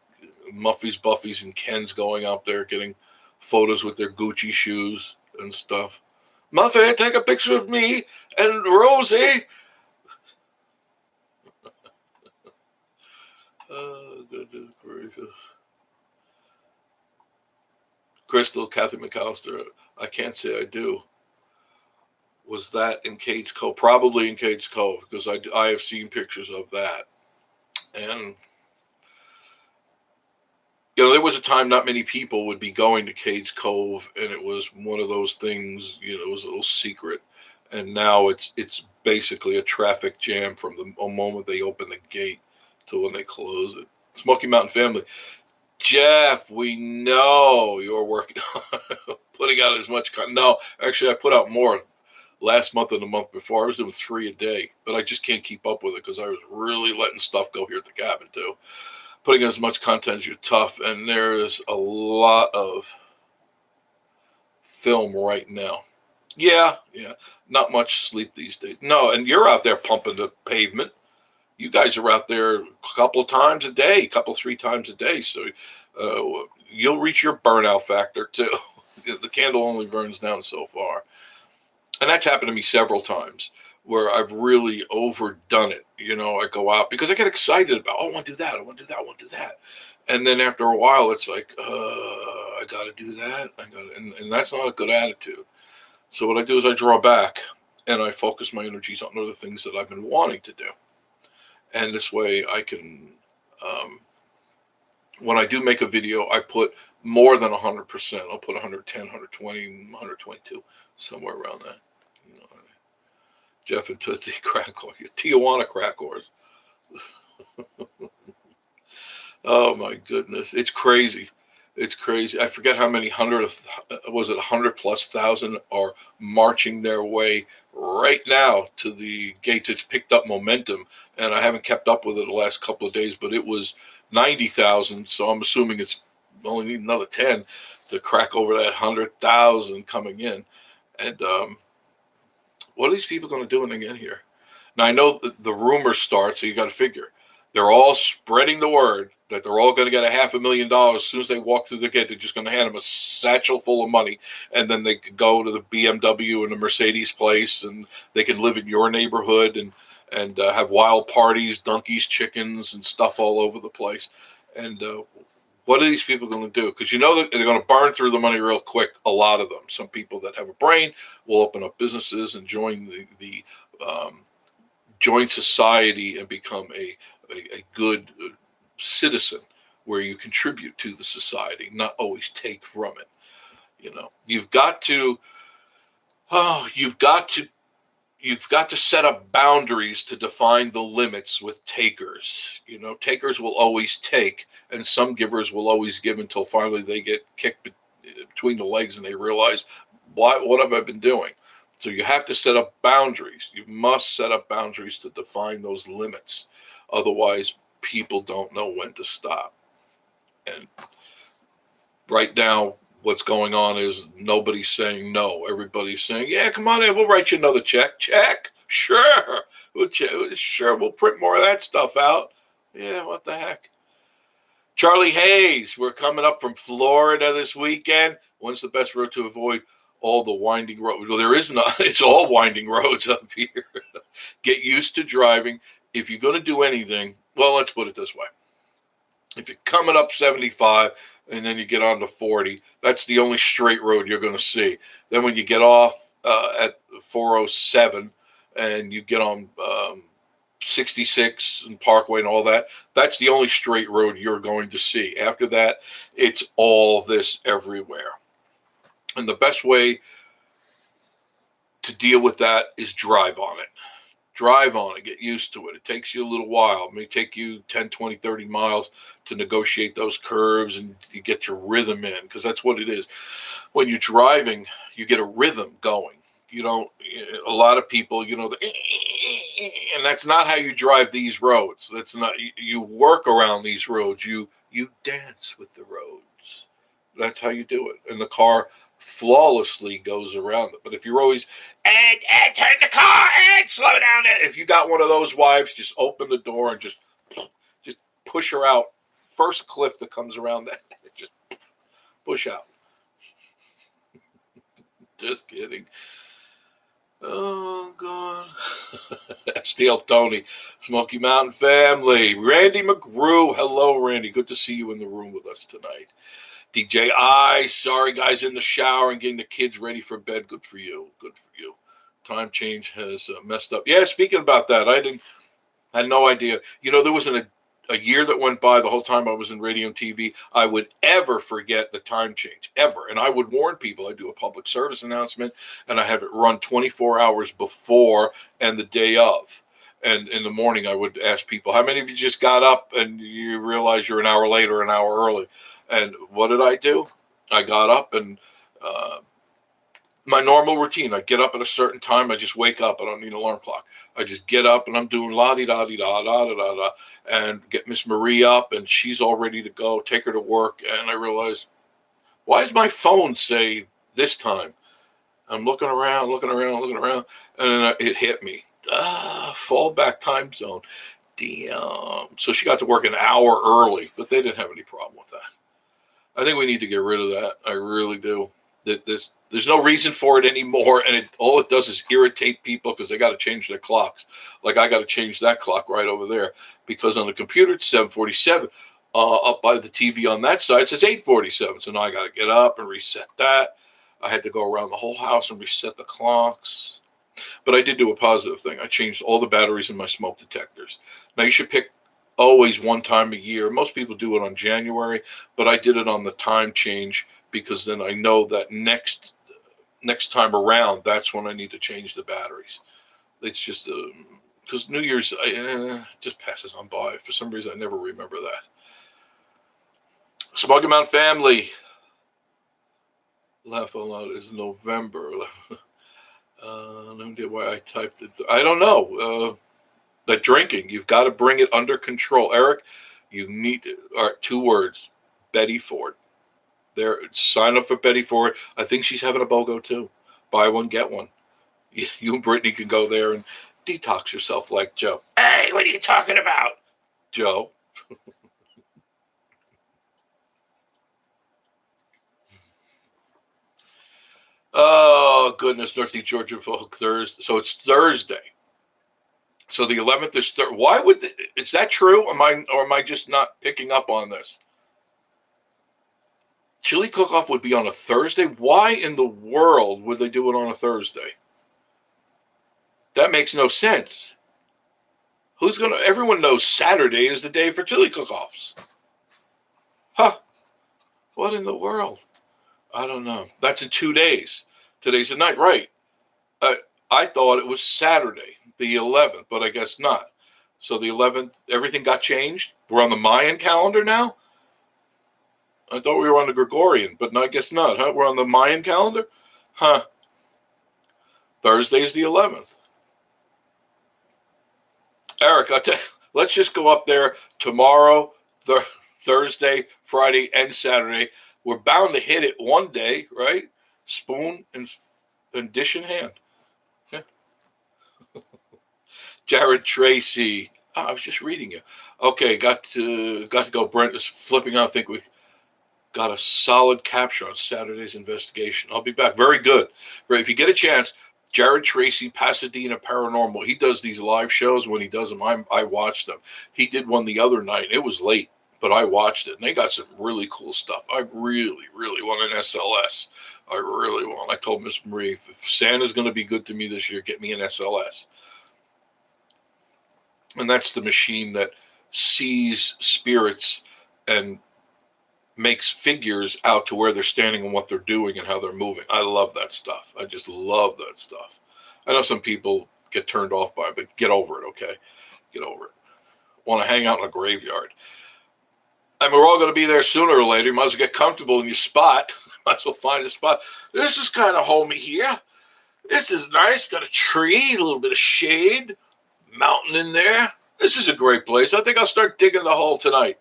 S1: Muffies, Buffies, and Kens going out there getting photos with their Gucci shoes and stuff. Muffy, take a picture of me and Rosie. Oh, goodness gracious. Crystal, Kathy McAllister, I can't say I do. Was that in Cades Cove? Probably in Cades Cove, because I have seen pictures of that. And there was a time not many people would be going to Cades Cove, and it was one of those things, it was a little secret. And now it's basically a traffic jam from the moment they open the gate to when they close it. Smoky Mountain family. Jeff, we know you're working putting out as much content. No, actually, I put out more last month and the month before. I was doing 3 a day, but I just can't keep up with it because I was really letting stuff go here at the cabin too. Putting in as much content as you're tough, and there is a lot of film right now. Yeah, not much sleep these days. No, and you're out there pumping the pavement. You guys are out there a couple of times a day, 3 times a day, so you'll reach your burnout factor too. The candle only burns down so far. And that's happened to me several times where I've really overdone it. I go out because I get excited about, oh, I want to do that, I want to do that, I want to do that. And then after a while, it's like, I got to do that. And that's not a good attitude. So what I do is I draw back and I focus my energies on other things that I've been wanting to do. And this way I can, when I do make a video, I put more than 100%. I'll put 110, 120, 122, somewhere around that. Jeff and Tootsie crack Tijuana crack whores. Oh my goodness, it's crazy. It's crazy. I forget how many 100,000 are marching their way right now to the gates. It's picked up momentum, and I haven't kept up with it the last couple of days, but it was 90,000. So I'm assuming it's only need another 10 to crack over that 100,000 coming in. And what are these people going to do when they get here? Now, I know the rumors start, so you got to figure. They're all spreading the word that they're all going to get $500,000 as soon as they walk through the gate. They're just going to hand them a satchel full of money, and then they could go to the BMW and the Mercedes place, and they can live in your neighborhood and have wild parties, donkeys, chickens, and stuff all over the place. And what are these people going to do? Because that they're going to burn through the money real quick, a lot of them. Some people that have a brain will open up businesses and join join society and become a good citizen where you contribute to the society, not always take from it. You've got to set up boundaries to define the limits with takers. Takers will always take, and some givers will always give until finally they get kicked between the legs and they realize, what have I been doing? So you have to set up boundaries. You must set up boundaries to define those limits. Otherwise, people don't know when to stop. And right now, what's going on is nobody's saying no. Everybody's saying, yeah, come on in. We'll write you another check. Check? Sure. We'll print more of that stuff out. Yeah, what the heck? Charlie Hayes, we're coming up from Florida this weekend. When's the best road to avoid all the winding roads? Well, there is not. It's all winding roads up here. Get used to driving. If you're going to do anything, well, let's put it this way. If you're coming up 75 and then you get on to 40, that's the only straight road you're going to see. Then when you get off at 407 and you get on 66 and Parkway and all that, that's the only straight road you're going to see. After that, it's all this everywhere. And the best way to deal with that is drive on it. Drive on it. Get used to it. It takes you a little while. It may take you 10, 20, 30 miles to negotiate those curves and you get your rhythm in, because that's what it is. When you're driving, you get a rhythm going. A lot of people, and that's not how you drive these roads. That's not, you work around these roads. You dance with the roads. That's how you do it. And the car flawlessly goes around it. But if you're always, and turn the car and slow down it. If you got one of those wives, just open the door and just push her out. First cliff that comes around that, just push out. Just kidding. Oh, God. Steel Tony, Smoky Mountain family. Randy McGrew. Hello, Randy. Good to see you in the room with us tonight. DJ sorry, guys, in the shower and getting the kids ready for bed. Good for you. Good for you. Time change has messed up. Yeah, speaking about that, I had no idea. There wasn't a year that went by the whole time I was in radio and TV I would ever forget the time change, ever. And I would warn people. I do a public service announcement, and I have it run 24 hours before and the day of. And in the morning, I would ask people, how many of you just got up and you realize you're an hour late or an hour early? And what did I do? I got up and my normal routine, I get up at a certain time. I just wake up. I don't need an alarm clock. I just get up and I'm doing la-di-da-di-da-da-da-da-da and get Miss Marie up and she's all ready to go, take her to work. And I realize, why does my phone say this time? I'm looking around. And then it hit me. Fallback time zone. Damn. So she got to work an hour early, but they didn't have any problem with that. I think we need to get rid of that. I really do. That this There's no reason for it anymore, and all it does is irritate people because they got to change their clocks. Like I got to change that clock right over there because on the computer it's 7:47. Up by the TV on that side it says 8:47. So now I got to get up and reset that. I had to go around the whole house and reset the clocks. But I did do a positive thing. I changed all the batteries in my smoke detectors. Now you should pick always one time a year. Most people do it on January, but I did it on the time change because then I know that next time around, that's when I need to change the batteries. It's just because New Year's just passes on by. For some reason, I never remember that. Smug Amount family. Laugh out loud is November. Let me get why I typed it. I don't know. The drinking, you've got to bring it under control. Eric, you need two words: Betty Ford. There, sign up for Betty Ford. I think she's having a BOGO too. Buy one, get one. You and Brittany can go there and detox yourself like Joe. Hey, what are you talking about, Joe? Oh goodness, Northeast Georgia folk Thursday. So it's Thursday. So the 11th is Why would is that true? Am I just not picking up on this? Chili cook-off would be on a Thursday. Why in the world would they do it on a Thursday? That makes no sense. Everyone knows Saturday is the day for chili cook-offs. Huh. What in the world? I don't know. That's in 2 days. Today's the night, right? I thought it was Saturday, the 11th, but I guess not. So the 11th, everything got changed? We're on the Mayan calendar now? I thought we were on the Gregorian, but no, I guess not, huh? We're on the Mayan calendar? Huh. Thursday's the 11th. Eric, let's just go up there tomorrow, Thursday, Friday, and Saturday. We're bound to hit it one day, right? Spoon and dish in hand. Yeah. Jared Tracy. Oh, I was just reading you. Okay, got to go. Brent is flipping out. I think we got a solid capture on Saturday's investigation. I'll be back. Very good. Right. If you get a chance, Jared Tracy, Pasadena Paranormal. He does these live shows. When he does them, I watch them. He did one the other night. It was late, but I watched it, and they got some really cool stuff. I really, really want an SLS. I really want. I told Miss Marie, if Santa's going to be good to me this year, get me an SLS. And that's the machine that sees spirits and makes figures out to where they're standing and what they're doing and how they're moving. I love that stuff. I just love that stuff. I know some people get turned off by it, but get over it, okay? Get over it. Want to hang out in a graveyard. I mean, we're all going to be there sooner or later. You might as well get comfortable in your spot. Might as well find a spot. This is kind of homey here. This is nice. Got a tree, a little bit of shade, mountain in there. This is a great place. I think I'll start digging the hole tonight.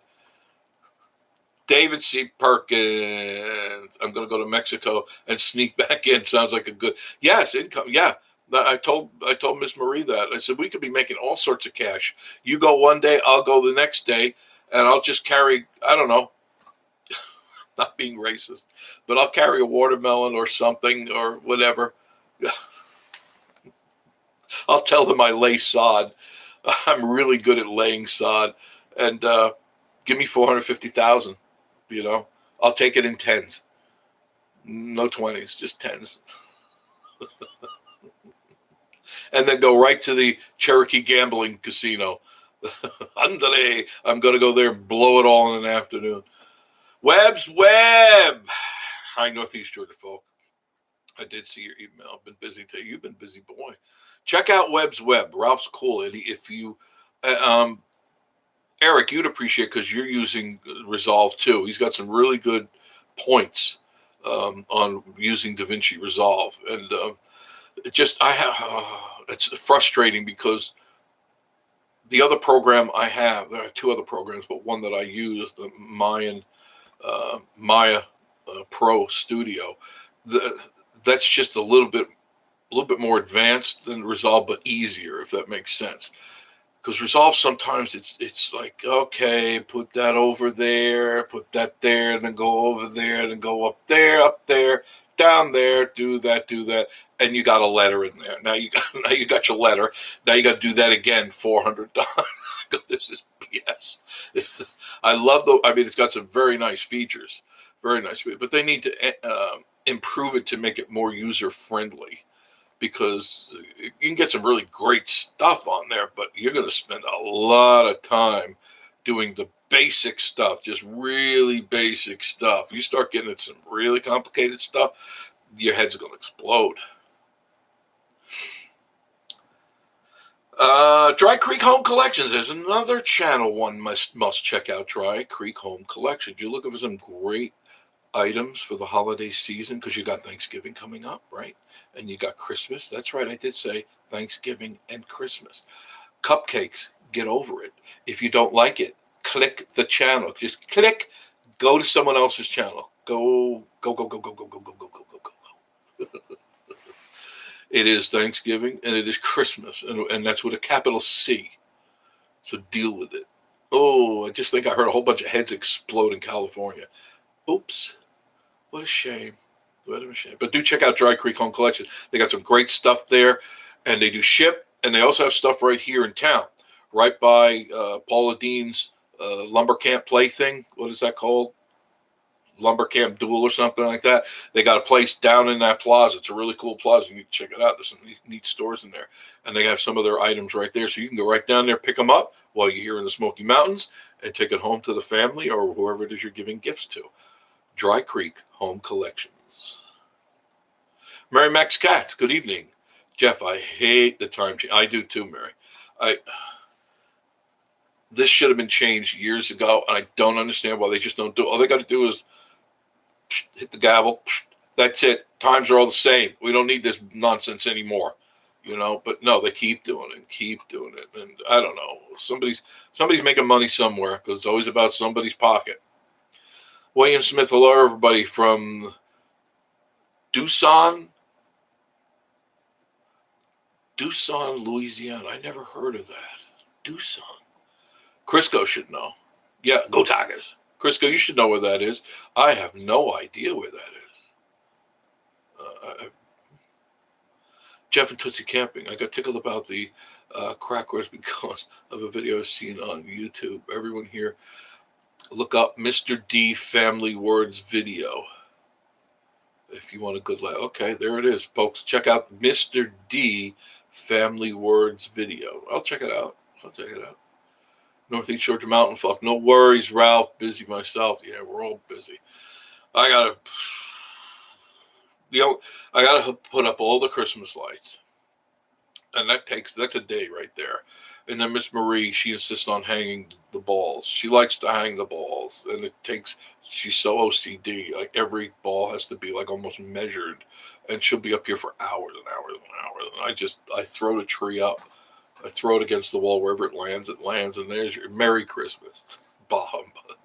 S1: David C. Perkins. I'm going to go to Mexico and sneak back in. Sounds like a good, yes, income. Yeah. I told Miss Marie that. I said, we could be making all sorts of cash. You go one day, I'll go the next day, and I'll just carry, I don't know, not being racist, but I'll carry a watermelon or something or whatever. I'll tell them I lay sod. I'm really good at laying sod. And give me $450,000. You know, I'll take it in tens. No 20s, just tens. And then go right to the Cherokee Gambling Casino. Andale, I'm going to go there and blow it all in an afternoon. Webb's Web. Hi, Northeast Georgia folk. I did see your email. I've been busy today. You've been busy, boy. Check out Webb's Web. Ralph's cool. If you, Eric, you'd appreciate because you're using Resolve too. He's got some really good points on using DaVinci Resolve, and it's frustrating because the other program I have, there are two other programs, but one that I use, the Maya Pro Studio, that's just a little bit more advanced than Resolve, but easier, if that makes sense. Because Resolve, sometimes it's like, okay, put that over there, put that there, and then go over there, and then go up there. down there, do that, and you got a letter in there. Now you got your letter. Now you got to do that again 400 times. This is BS. I love it's got some very nice features, but they need to improve it to make it more user friendly, because you can get some really great stuff on there, but you're going to spend a lot of time doing the basic stuff, just really basic stuff. You start getting into some really complicated stuff, your head's going to explode. Dry Creek Home Collections is another channel one must check out. Dry Creek Home Collections. You're looking for some great items for the holiday season, because you got Thanksgiving coming up, right? And you got Christmas. That's right, I did say Thanksgiving and Christmas. Cupcakes, get over it. If you don't like it, click the channel. Just click, go to someone else's channel. Go. It is Thanksgiving and it is Christmas, and that's with a capital C. So deal with it. Oh, I just think I heard a whole bunch of heads explode in California. Oops. What a shame. What a shame. But do check out Dry Creek Home Collection. They got some great stuff there, and they do ship, and they also have stuff right here in town, right by Paula Dean's lumber camp play thing. What is that called? Lumber Camp Duel or something like that. They got a place down in that plaza. It's a really cool plaza. You need to check it out. There's some neat stores in there, and they have some of their items right there. So you can go right down there, pick them up while you're here in the Smoky Mountains, and take it home to the family or whoever it is you're giving gifts to. Dry Creek Home Collections. Mary Max Cat, good evening. Jeff, I hate the time change. I do too, Mary. This should have been changed years ago, and I don't understand why they just don't do it. All they got to do is hit the gavel. That's it. Times are all the same. We don't need this nonsense anymore, But no, they keep doing it, and I don't know. Somebody's making money somewhere, because it's always about somebody's pocket. William Smith, hello everybody from Tucson, Louisiana. I never heard of that. Tucson. Crisco should know. Yeah, go Tigers. Crisco, you should know where that is. I have no idea where that is. Jeff and Tootsie Camping. I got tickled about the crackers because of a video I've seen on YouTube. Everyone here, look up Mr. D Family Words video if you want a good laugh. Okay, there it is, folks. Check out Mr. D Family Words video. I'll check it out. Northeast Georgia Mountain Folk. No worries, Ralph. Busy myself. Yeah, we're all busy. I gotta put up all the Christmas lights, and that's a day right there. And then Miss Marie, she insists on hanging the balls. She likes to hang the balls, and she's so OCD. Like every ball has to be like almost measured, and she'll be up here for hours and hours and hours. And I throw the tree up. I throw it against the wall. Wherever it lands, and there's your Merry Christmas. Bah humbug.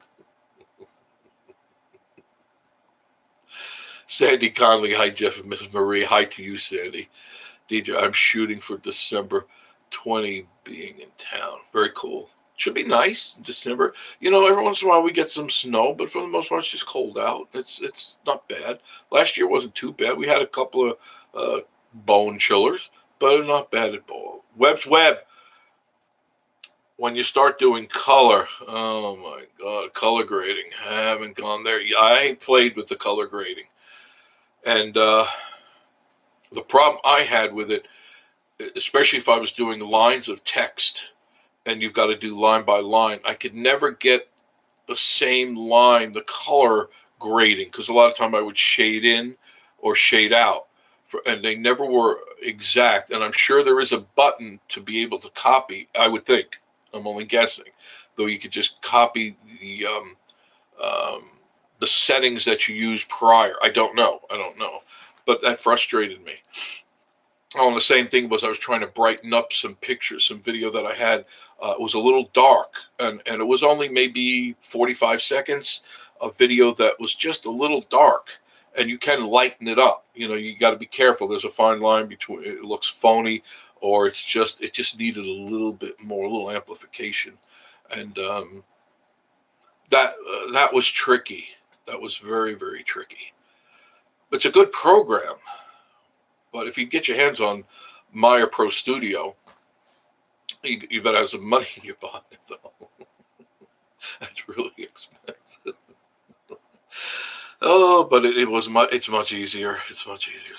S1: Sandy Conley, hi Jeff and Mrs. Marie. Hi to you, Sandy. DJ, I'm shooting for December 20 being in town. Very cool. Should be nice in December. Every once in a while we get some snow, but for the most part it's just cold out. It's not bad. Last year wasn't too bad. We had a couple of bone chillers, but it's not bad at all. Webb's Web. When you start doing color, oh my God, color grading. I haven't gone there. I played with the color grading. And the problem I had with it, especially if I was doing lines of text and you've got to do line by line, I could never get the same line, the color grading, because a lot of time I would shade in or shade out, and they never were exact. And I'm sure there is a button to be able to copy, I would think. I'm only guessing, though you could just copy the settings that you used prior. I don't know, but that frustrated me. Oh, and the same thing was I was trying to brighten up some pictures, some video that I had. It was a little dark, and it was only maybe 45 seconds of video that was just a little dark, and you can lighten it up. You got to be careful. There's a fine line between it looks phony, or it just needed a little bit more, a little amplification, and that was tricky. That was very, very tricky. It's a good program, but if you get your hands on Maya Pro Studio, you better have some money in your pocket, though. That's really expensive. Oh, but it's much easier. It's much easier.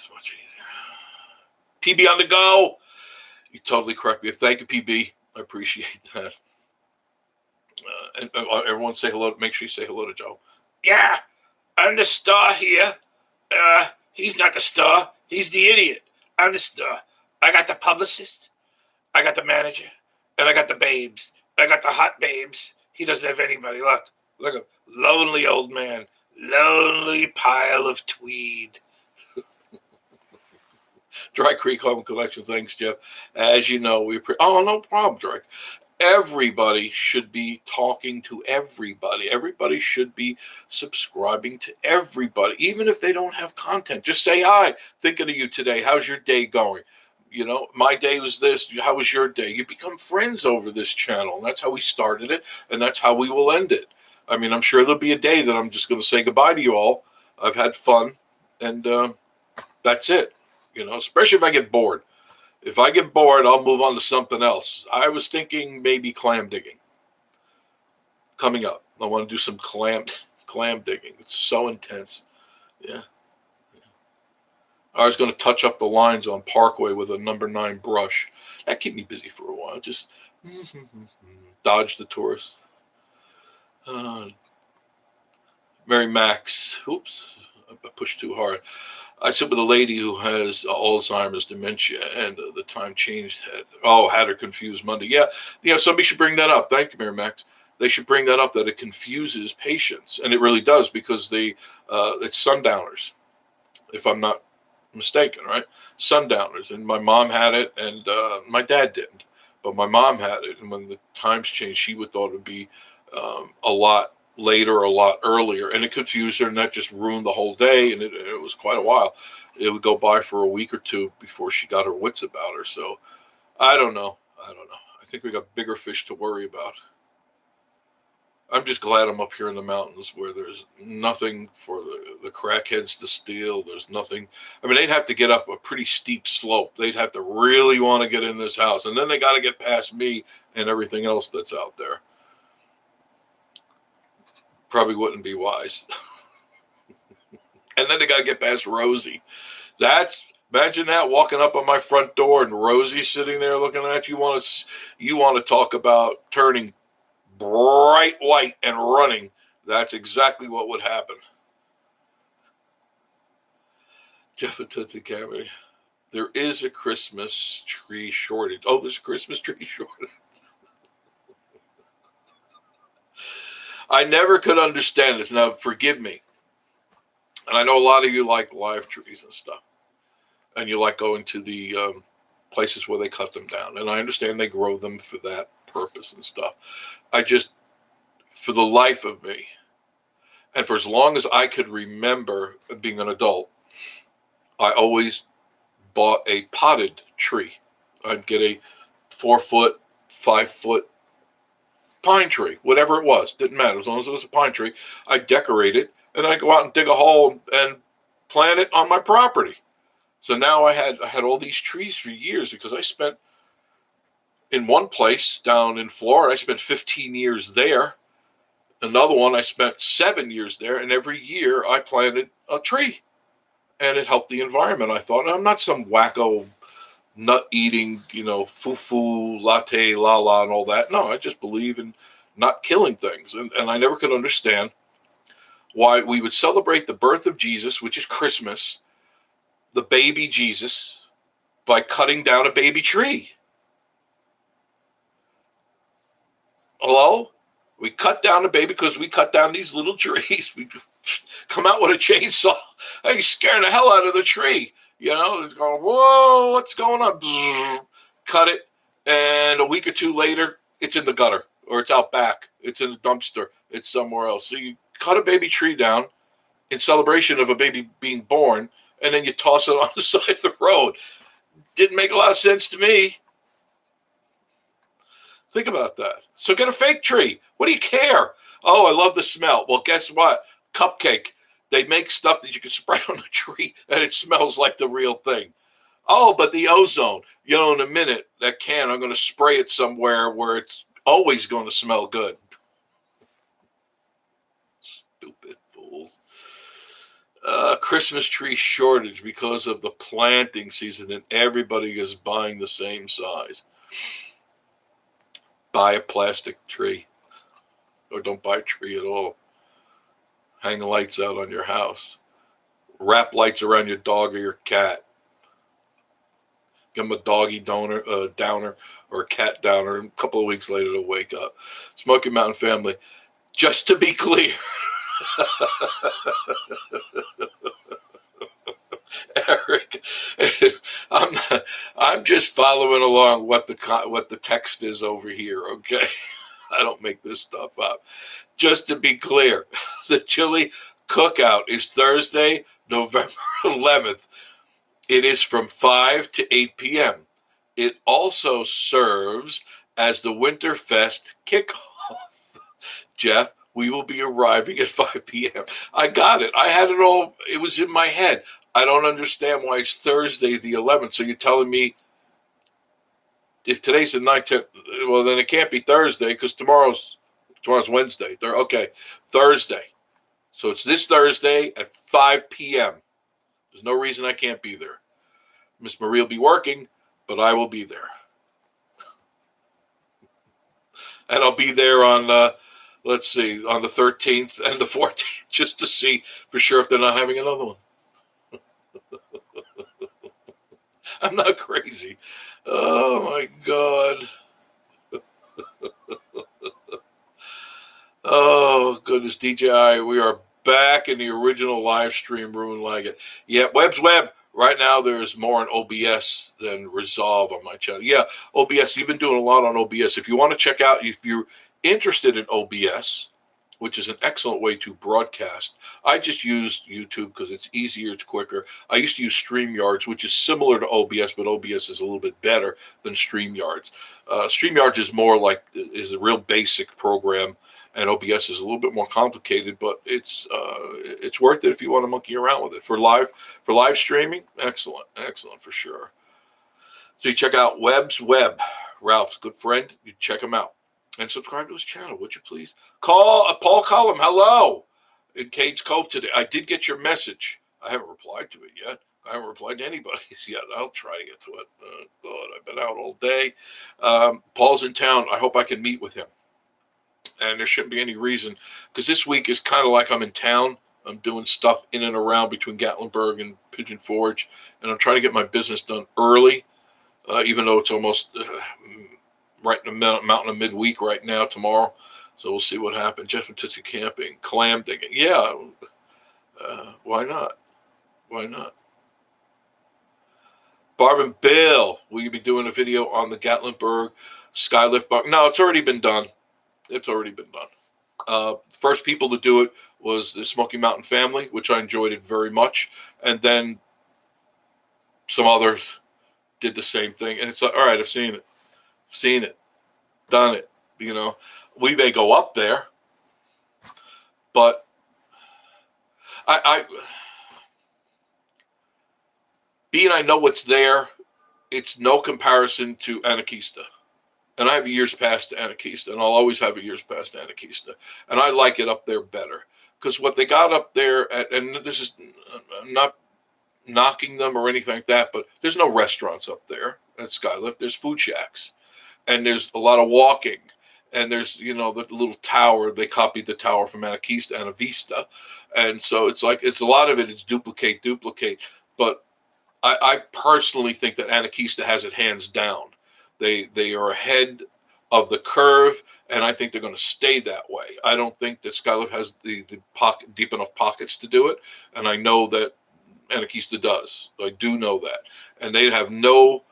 S1: PB on the go. You totally correct me. Thank you, PB. I appreciate that. And everyone say hello. Make sure you say hello to Joe. Yeah, I'm the star here. He's not the star. He's the idiot. I'm the star. I got the publicist. I got the manager. And I got the babes. I got the hot babes. He doesn't have anybody. Look, a lonely old man. Lonely pile of tweed. Dry Creek Home Collection. Thanks, Jeff. As you know, no problem, Dry. Everybody should be talking to everybody. Everybody should be subscribing to everybody, even if they don't have content. Just say hi. Thinking of you today. How's your day going? You know, my day was this. How was your day? You become friends over this channel. And that's how we started it, and that's how we will end it. I mean, I'm sure there'll be a day that I'm just going to say goodbye to you all. I've had fun, and that's it. You know, especially if I get bored. If I get bored, I'll move on to something else. I was thinking maybe clam digging. Coming up. I want to do some clam digging. It's so intense. Yeah. I was going to touch up the lines on Parkway with a number 9 brush. That kept me busy for a while. Just dodge the tourists. Mary Max. Oops. I pushed too hard. I sit with a lady who has Alzheimer's, dementia, and the time changed. Had her confused Monday. Yeah, somebody should bring that up. Thank you, Mary Max. They should bring that up, that it confuses patients, and it really does, because it's sundowners, if I'm not mistaken, right? Sundowners, and my mom had it, and my dad didn't, but my mom had it, and when the times changed, she would thought it would be a lot later, a lot earlier, and it confused her, and that just ruined the whole day, and it was quite a while. It would go by for a week or two before she got her wits about her. So I don't know. I think we got bigger fish to worry about. I'm just glad I'm up here in the mountains where there's nothing for the crackheads to steal. There's nothing. I mean, they'd have to get up a pretty steep slope. They'd have to really want to get in this house, and then they got to get past me and everything else that's out there. Probably wouldn't be wise. And then they got to get past Rosie. Imagine that, walking up on my front door and Rosie sitting there looking at you. You want to talk about turning bright white and running. That's exactly what would happen. Jeff and Tootsie Camry. There is a Christmas tree shortage. Oh, there's a Christmas tree shortage. I never could understand this. Now, forgive me. And I know a lot of you like live trees and stuff. And you like going to the places where they cut them down. And I understand they grow them for that purpose and stuff. For the life of me, and for as long as I could remember being an adult, I always bought a potted tree. I'd get a 4-foot, 5-foot pine tree, whatever it was, didn't matter. As long as it was a pine tree, I'd decorate it, and I'd go out and dig a hole and plant it on my property. So now I had all these trees for years, because I spent in one place down in Florida, I spent 15 years there. Another one, I spent 7 years there, and every year I planted a tree, and it helped the environment. I thought, I'm not some wacko nut eating, foo-foo, latte, la-la, and all that. No, I just believe in not killing things. And I never could understand why we would celebrate the birth of Jesus, which is Christmas, the baby Jesus, by cutting down a baby tree. Hello? We cut down a baby because we cut down these little trees. We come out with a chainsaw. Hey, scaring the hell out of the tree. It's going, whoa, what's going on? Cut it. And a week or two later, it's in the gutter, or it's out back. It's in the dumpster. It's somewhere else. So you cut a baby tree down in celebration of a baby being born, and then you toss it on the side of the road. Didn't make a lot of sense to me. Think about that. So get a fake tree. What do you care? Oh, I love the smell. Well, guess what? Cupcake. They make stuff that you can spray on the tree and it smells like the real thing. Oh, but the ozone, in a minute, that can, I'm going to spray it somewhere where it's always going to smell good. Stupid fools. Christmas tree shortage because of the planting season and everybody is buying the same size. Buy a plastic tree or don't buy a tree at all. Hang lights out on your house. Wrap lights around your dog or your cat. Give them a doggy downer or a cat downer. And a couple of weeks later, they'll wake up. Smoky Mountain family, just to be clear, Eric, I'm just following along what the text is over here. Okay, I don't make this stuff up. Just to be clear, the chili cookout is Thursday, November 11th. It is from 5 to 8 p.m. It also serves as the Winterfest kickoff. Jeff, we will be arriving at 5 p.m. I got it. I had it all. It was in my head. I don't understand why it's Thursday the 11th. So you're telling me if today's the 9th, well, then it can't be Thursday because tomorrow's Wednesday. Okay, Thursday. So it's this Thursday at 5 p.m. There's no reason I can't be there. Miss Marie will be working, but I will be there. And I'll be there on, let's see, on the 13th and the 14th, just to see for sure if they're not having another one. I'm not crazy. Oh, my God. Oh, goodness, DJI, we are back in the original live stream room like it. Yeah, Web's Web. Right now, there's more on OBS than Resolve on my channel. Yeah, OBS, you've been doing a lot on OBS. If you want to check out, if you're interested in OBS, which is an excellent way to broadcast, I just use YouTube because it's easier, it's quicker. I used to use StreamYards, which is similar to OBS, but OBS is a little bit better than StreamYards. StreamYards is a real basic program, and OBS is a little bit more complicated, but it's worth it if you want to monkey around with it. For live streaming, excellent for sure. So you check out Web's Web, Ralph's good friend. You check him out. And subscribe to his channel, would you please? Call Paul Cullum, hello, in Cades Cove today. I did get your message. I haven't replied to it yet. I haven't replied to anybody's yet. I'll try to get to it. God, I've been out all day. Paul's in town. I hope I can meet with him. And there shouldn't be any reason, because this week is kind of like I'm in town. I'm doing stuff in and around between Gatlinburg and Pigeon Forge, and I'm trying to get my business done early, even though it's almost right in the mountain of midweek right now, tomorrow. So we'll see what happens. Jeff and Tootsie camping, clam digging. Yeah, why not? Why not? Barb and Bill, will you be doing a video on the Gatlinburg Skylift bar? No, it's already been done. It's already been done. First people to do it was the Smoky Mountain family, which I enjoyed it very much. And then some others did the same thing. And it's like, all right, I've seen it, done it. We may go up there, but being I know what's there, it's no comparison to Anarchista. And I have years past Anarchista, and I'll always have a years past Anarchista. And I like it up there better. Because what they got up there, and this is I'm not knocking them or anything like that, but there's no restaurants up there at Skylift. There's food shacks. And there's a lot of walking. And there's, the little tower. They copied the tower from Anarchista, Anavista. And so it's like, it's a lot of it is duplicate. But I personally think that Anarchista has it hands down. They are ahead of the curve, and I think they're going to stay that way. I don't think that Skylift has the deep enough pockets to do it, and I know that Anarchista does. I do know that. And they have no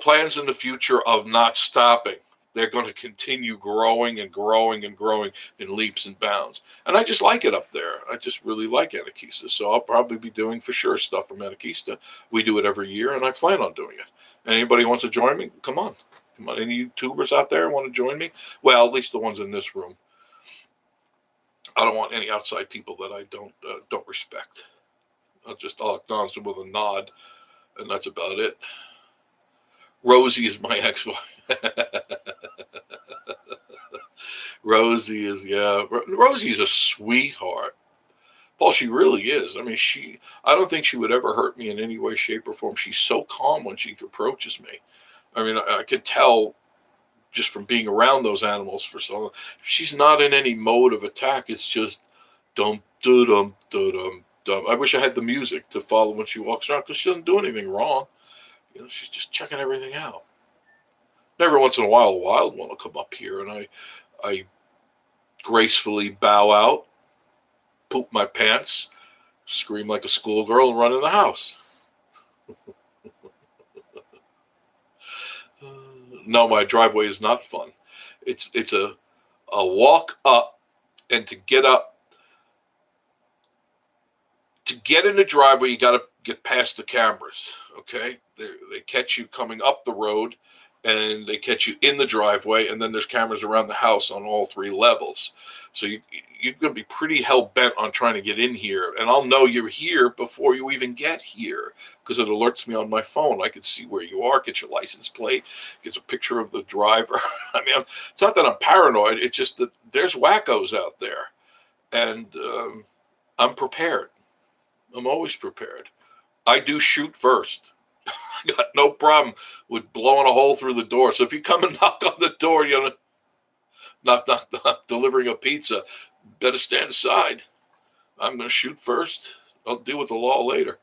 S1: plans in the future of not stopping. They're going to continue growing and growing and growing in leaps and bounds. And I just like it up there. I just really like Anarchista. So I'll probably be doing for sure stuff from Anarchista. We do it every year, and I plan on doing it. Anybody wants to join me? Come on. Any YouTubers out there want to join me? Well, at least the ones in this room. I don't want any outside people that I don't respect. I'll acknowledge them with a nod, and that's about it. Rosie is my ex-wife. Rosie is a sweetheart. Paul, she really is. I mean, I don't think she would ever hurt me in any way, shape, or form. She's so calm when she approaches me. I mean, I could tell just from being around those animals for so long. She's not in any mode of attack. It's just dum dum dum dum dum. I wish I had the music to follow when she walks around because she doesn't do anything wrong. She's just checking everything out. Every once in a while, a wild one will come up here, and I gracefully bow out, poop my pants, scream like a schoolgirl, and run in the house. No, my driveway is not fun. It's a walk up, and to get in the driveway, you got to get past the cameras. Okay, they catch you coming up the road, and they catch you in the driveway, and then there's cameras around the house on all three levels. So you're going to be pretty hell-bent on trying to get in here, and I'll know you're here before you even get here because it alerts me on my phone. I can see where you are, get your license plate, gets a picture of the driver. I mean, it's not that I'm paranoid. It's just that there's wackos out there, and I'm prepared. I'm always prepared. I do shoot first. I got no problem with blowing a hole through the door. So if you come and knock on the door, knock, knock, knock, delivering a pizza, better stand aside. I'm going to shoot first. I'll deal with the law later.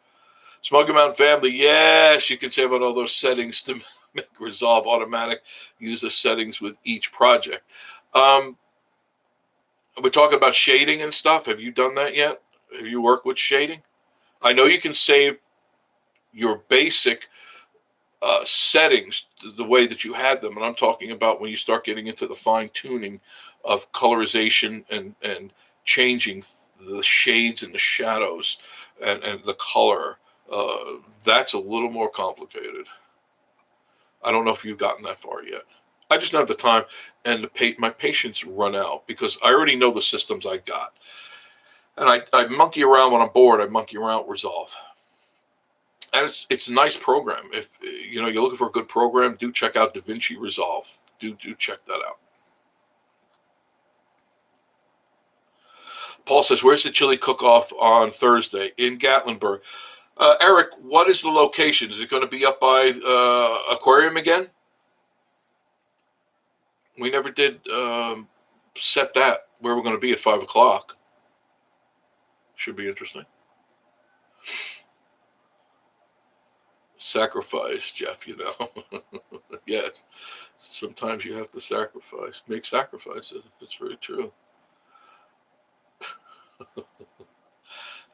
S1: Smoky Mountain family, yes, you can save on all those settings to make Resolve automatic. Use the settings with each project. We're talking about shading and stuff. Have you done that yet? Have you worked with shading? I know you can save your basic settings the way that you had them, and I'm talking about when you start getting into the fine tuning of colorization and changing the shades and the shadows and the color. That's a little more complicated. I don't know if you've gotten that far yet. I just don't have the time, and my patience run out because I already know the systems I got. And I monkey around when I'm bored. I monkey around with Resolve. And it's a nice program. If you're looking for a good program, do check out DaVinci Resolve. Do check that out. Paul says, where's the chili cook-off on Thursday? In Gatlinburg. Eric, what is the location? Is it going to be up by Aquarium again? We never did set that where we're going to be at 5 o'clock. Should be interesting. Sacrifice, Jeff, Yes. Sometimes you have to sacrifice. Make sacrifices. It's very true.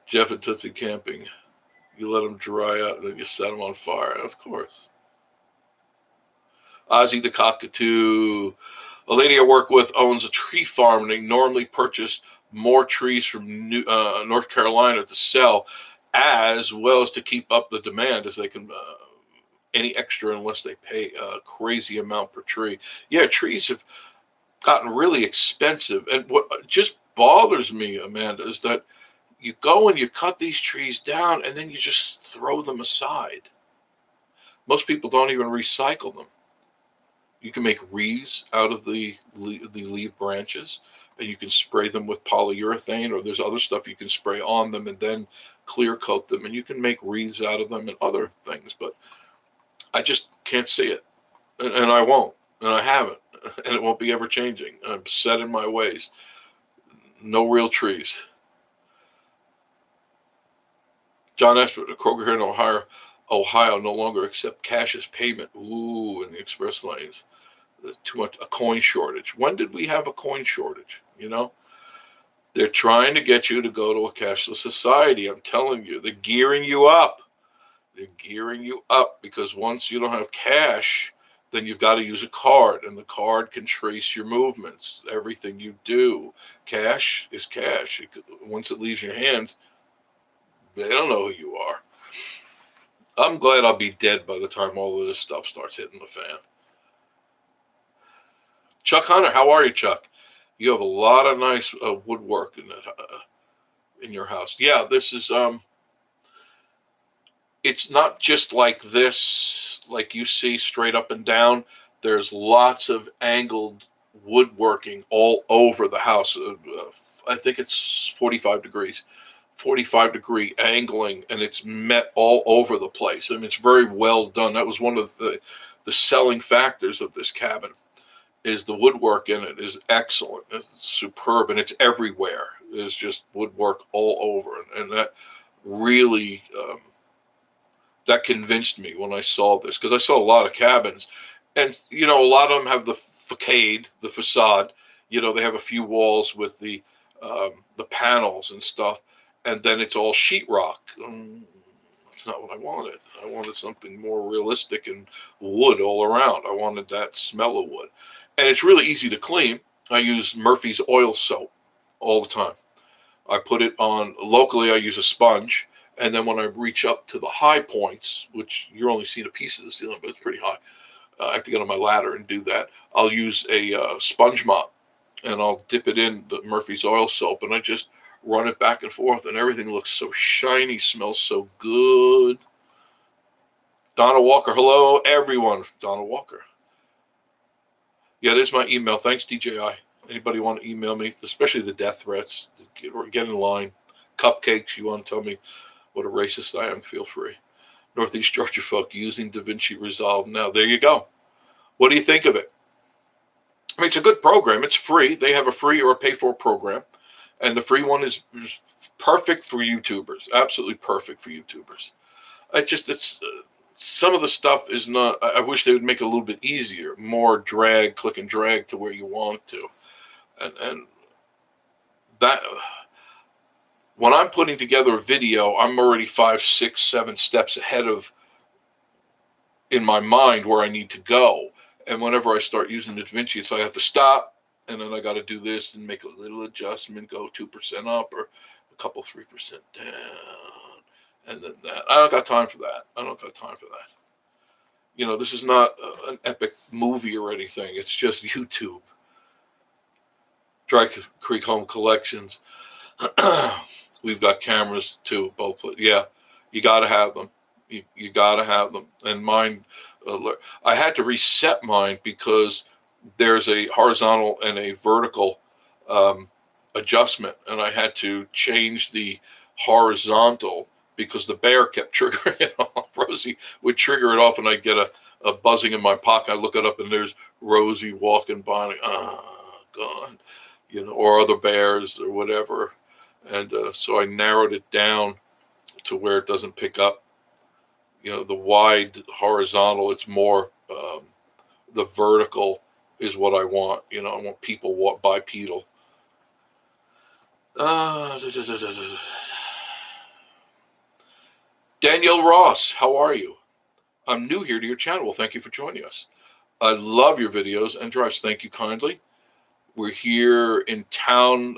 S1: Jeff and Tootsie camping. You let them dry out and then you set them on fire. Of course. Ozzy the cockatoo. A lady I work with owns a tree farm and they normally purchase more trees from North Carolina to sell, as well as to keep up the demand as they can any extra unless they pay a crazy amount per tree. Yeah, trees have gotten really expensive. And what just bothers me, Amanda, is that you go and you cut these trees down and then you just throw them aside. Most people don't even recycle them. You can make wreaths out of the leaf branches, and you can spray them with polyurethane, or there's other stuff you can spray on them and then clear coat them, and you can make wreaths out of them and other things. But I just can't see it, and I won't, and I haven't, and it won't be ever changing. I'm set in my ways. No real trees. John Esper, the Kroger here in Ohio no longer accept cash as payment. Ooh, in the express lanes. Too much, a coin shortage. When did we have a coin shortage? They're trying to get you to go to a cashless society. I'm telling you, they're gearing you up. They're gearing you up because once you don't have cash, then you've got to use a card, and the card can trace your movements, everything you do. Cash is cash. Once it leaves your hands, they don't know who you are. I'm glad I'll be dead by the time all of this stuff starts hitting the fan. Chuck Hunter, how are you, Chuck? You have a lot of nice woodwork in your house. Yeah, this is it's not just like this, like you see straight up and down. There's lots of angled woodworking all over the house. I think it's 45 degree angling, and it's met all over the place. I mean, it's very well done. That was one of the selling factors of this cabin, is the woodwork in it is excellent. It's superb, and it's everywhere. There's just woodwork all over, and that really that convinced me when I saw this, because I saw a lot of cabins, and a lot of them have the facade. They have a few walls with the panels and stuff, and then it's all sheetrock. That's not what I wanted. I wanted something more realistic and wood all around. I wanted that smell of wood, and it's really easy to clean. I use Murphy's oil soap all the time. I put it on locally. I use a sponge, and then when I reach up to the high points, which you're only seeing a piece of the ceiling, but it's pretty high, I have to get on my ladder and do that. I'll use a sponge mop, and I'll dip it in the Murphy's oil soap, and I just run it back and forth, and everything looks so shiny, smells so good. Donna Walker, hello everyone. Donna Walker. Yeah, there's my email. Thanks, DJI. Anybody want to email me, especially the death threats, get in line. Cupcakes, you want to tell me what a racist I am, feel free. Northeast Georgia folk using DaVinci Resolve now. There you go. What do you think of it? I mean, it's a good program. It's free. They have a free or a pay-for program, and the free one is perfect for YouTubers. Absolutely perfect for YouTubers. It's some of the stuff is not. I wish they would make it a little bit easier, more click and drag to where you want to, and that. When I'm putting together a video, I'm already 5, 6, 7 steps ahead of in my mind where I need to go. And whenever I start using the DaVinci, so I have to stop, and then I got to do this and make a little adjustment, go 2% up or a couple 3% down, and then that. I don't got time for that. This is not an epic movie or anything. It's just YouTube. Dry Creek Home Collections. We've got cameras too, both. Yeah, you got to have them. You got to have them. And mine, I had to reset mine because there's a horizontal and a vertical adjustment, and I had to change the horizontal because the bear kept triggering it off. Rosie would trigger it off, and I'd get a buzzing in my pocket. I look it up, and there's Rosie walking by, and God, or other bears or whatever. And so I narrowed it down to where it doesn't pick up, the wide horizontal. It's more the vertical is what I want. I want people bipedal. Danielle Ross, how are you? I'm new here to your channel. Well, thank you for joining us. I love your videos and drives. Thank you kindly. We're here in town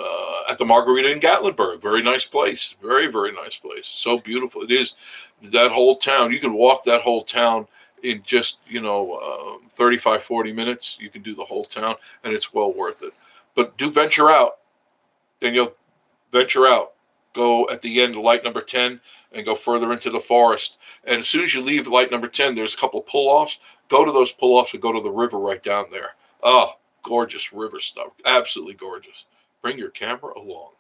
S1: at the Margarita in Gatlinburg. Very nice place. Very, very nice place. So beautiful. It is. That whole town. You can walk that whole town in just, 35, 40 minutes. You can do the whole town, and it's well worth it. But do venture out. Then you'll venture out. Go at the end of light number 10 and go further into the forest. And as soon as you leave light number 10, there's a couple of pull-offs. Go to those pull-offs and go to the river right down there. Oh, gorgeous river stuff. Absolutely gorgeous. Bring your camera along.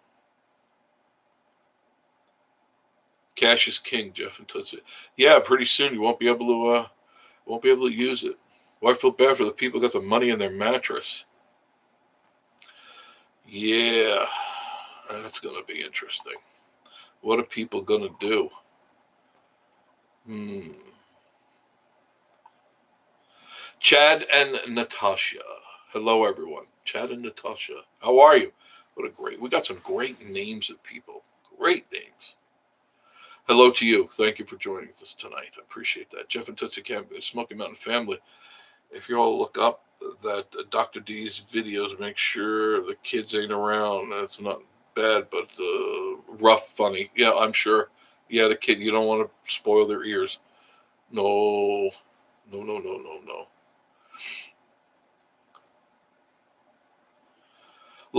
S1: Cash is king, Jeff and Tootsie. Yeah, pretty soon you won't be able to use it. Well, I feel bad for the people who got the money in their mattress. Yeah, that's going to be interesting. What are people going to do? Chad and Natasha. Hello, everyone. Chad and Natasha. How are you? We got some great names of people. Great names. Hello to you. Thank you for joining us tonight. I appreciate that. Jeff and Tootsie Camp, the Smoky Mountain family. If you all look up that Dr. D's videos, make sure the kids ain't around. That's not bad, but rough, funny. Yeah, I'm sure. Yeah, the kid, you don't want to spoil their ears. No.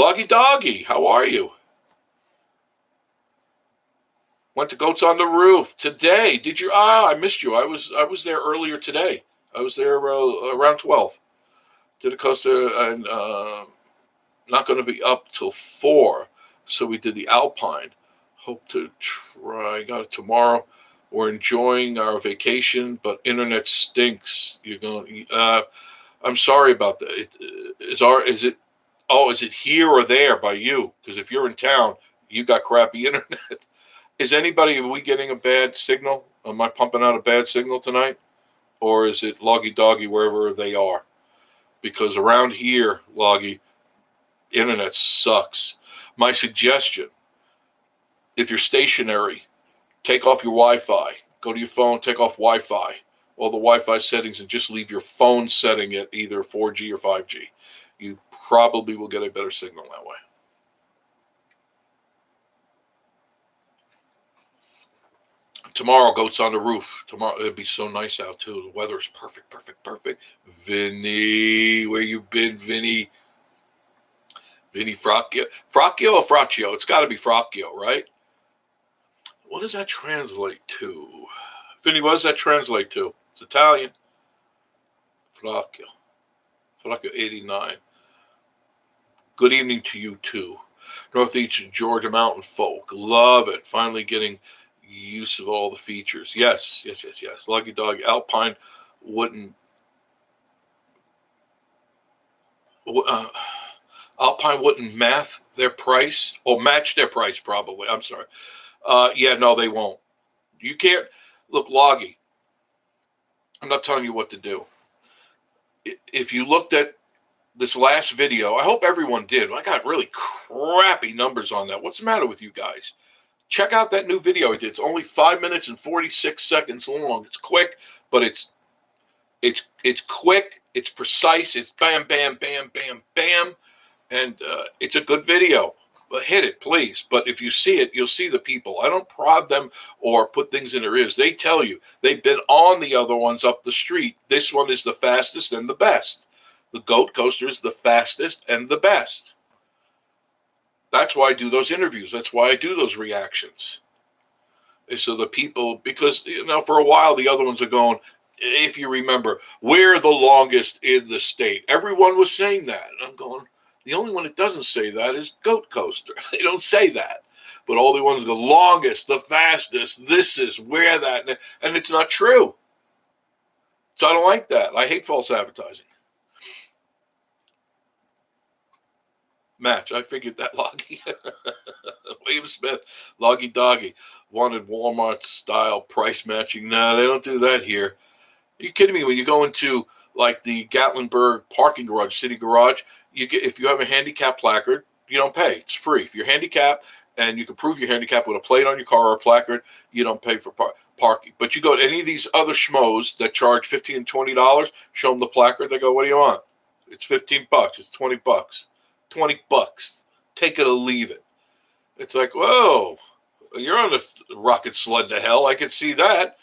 S1: Loggy Doggy, how are you? Went to Goats on the Roof today. Did you? I missed you. I was there earlier today. I was there around 12. To the coaster, and not going to be up till 4. So we did the Alpine. Hope to try. Got it tomorrow. We're enjoying our vacation, but internet stinks. You're going. I'm sorry about that. Is it? Oh, is it here or there by you? Because if you're in town, you got crappy internet. Are we getting a bad signal? Am I pumping out a bad signal tonight? Or is it Loggy Doggy wherever they are? Because around here, Loggy, internet sucks. My suggestion, if you're stationary, take off your Wi-Fi. Go to your phone, take off Wi-Fi, all the Wi-Fi settings, and just leave your phone setting at either 4G or 5G. You probably will get a better signal that way. Tomorrow, Goats on the Roof. Tomorrow, it'll be so nice out, too. The weather is perfect, perfect, perfect. Vinny, where you been, Vinny? Vinny Fracchio. Fracchio or Fracchio? It's got to be Fracchio, right? What does that translate to? Vinny, what does that translate to? It's Italian. Fracchio. Fracchio 89. Good evening to you, too. Northeast Georgia Mountain Folk. Love it. Finally getting use of all the features. Yes. Lucky Dog. Alpine wouldn't match their price or match their price, probably. I'm sorry. Yeah, no, they won't. You can't look, Loggy. I'm not telling you what to do. If you looked at this last video, I hope everyone did. I got really crappy numbers on that. What's the matter with you guys? Check out that new video I did. It's only 5 minutes and 46 seconds long. It's quick, but it's quick. It's precise. It's bam, bam, bam, bam, bam, and it's a good video. But hit it, please. But if you see it, you'll see the people. I don't prod them or put things in their ears. They tell you. They've been on the other ones up the street. This one is the fastest and the best. The Goat Coaster is the fastest and the best. That's why I do those interviews. That's why I do those reactions. So the people, because, for a while, the other ones are going, if you remember, we're the longest in the state. Everyone was saying that. And I'm going, the only one that doesn't say that is Goat Coaster. They don't say that. But all the ones go, longest, the fastest, this is where that. And it's not true. So I don't like that. I hate false advertising. Match. I figured that, Loggy. William Smith, Loggy Doggy, wanted Walmart style price matching. No, they don't do that here. Are you kidding me? When you go into like the Gatlinburg parking garage, city garage, if you have a handicap placard, you don't pay. It's free. If you're handicapped and you can prove you're handicapped with a plate on your car or a placard, you don't pay for parking. But you go to any of these other schmoes that charge $15 and $20, show them the placard, they go, what do you want? It's $15. It's $20. $20. Take it or leave it. It's like, whoa, you're on a rocket sled to hell. I can see that.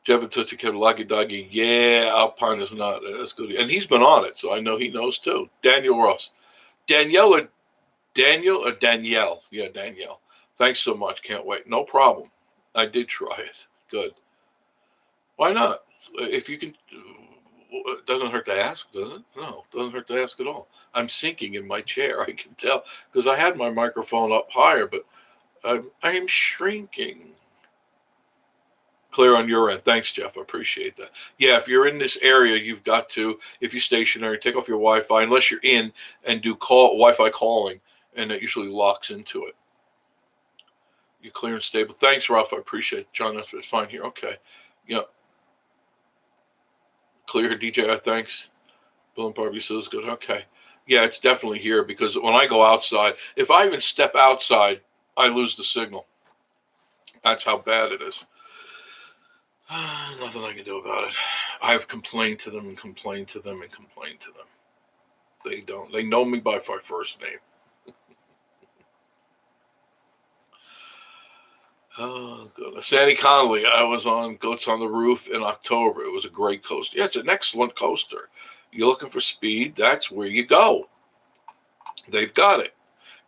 S1: Jeff and Tootsie kept Lucky Doggy. Yeah, Alpine is not. That's good. And he's been on it, so I know he knows too. Daniel Ross. Danielle or Danielle? Yeah, Danielle. Thanks so much. Can't wait. No problem. I did try it. Good. Why not? If you can, it doesn't hurt to ask, does it? No, it doesn't hurt to ask at all. I'm sinking in my chair. I can tell because I had my microphone up higher, but I am shrinking. Clear on your end. Thanks, Jeff. I appreciate that. Yeah, if you're in this area, you've got to, if you're stationary, take off your Wi-Fi, unless you're in, and do Wi-Fi calling, and that usually locks into it. You're clear and stable. Thanks, Ralph. I appreciate it. John, that's fine here. Okay. Yeah. Clear, DJ. Thanks. Bill and Barbie says good. Okay. Yeah, it's definitely here because when I go outside, if I even step outside, I lose the signal. That's how bad it is. Nothing I can do about it. I've complained to them and complained to them and complained to them. They don't. They know me by my first name. Oh, goodness. Sandy Connolly, I was on Goats on the Roof in October. It was a great coaster. Yeah, it's an excellent coaster. You're looking for speed, that's where you go. They've got it.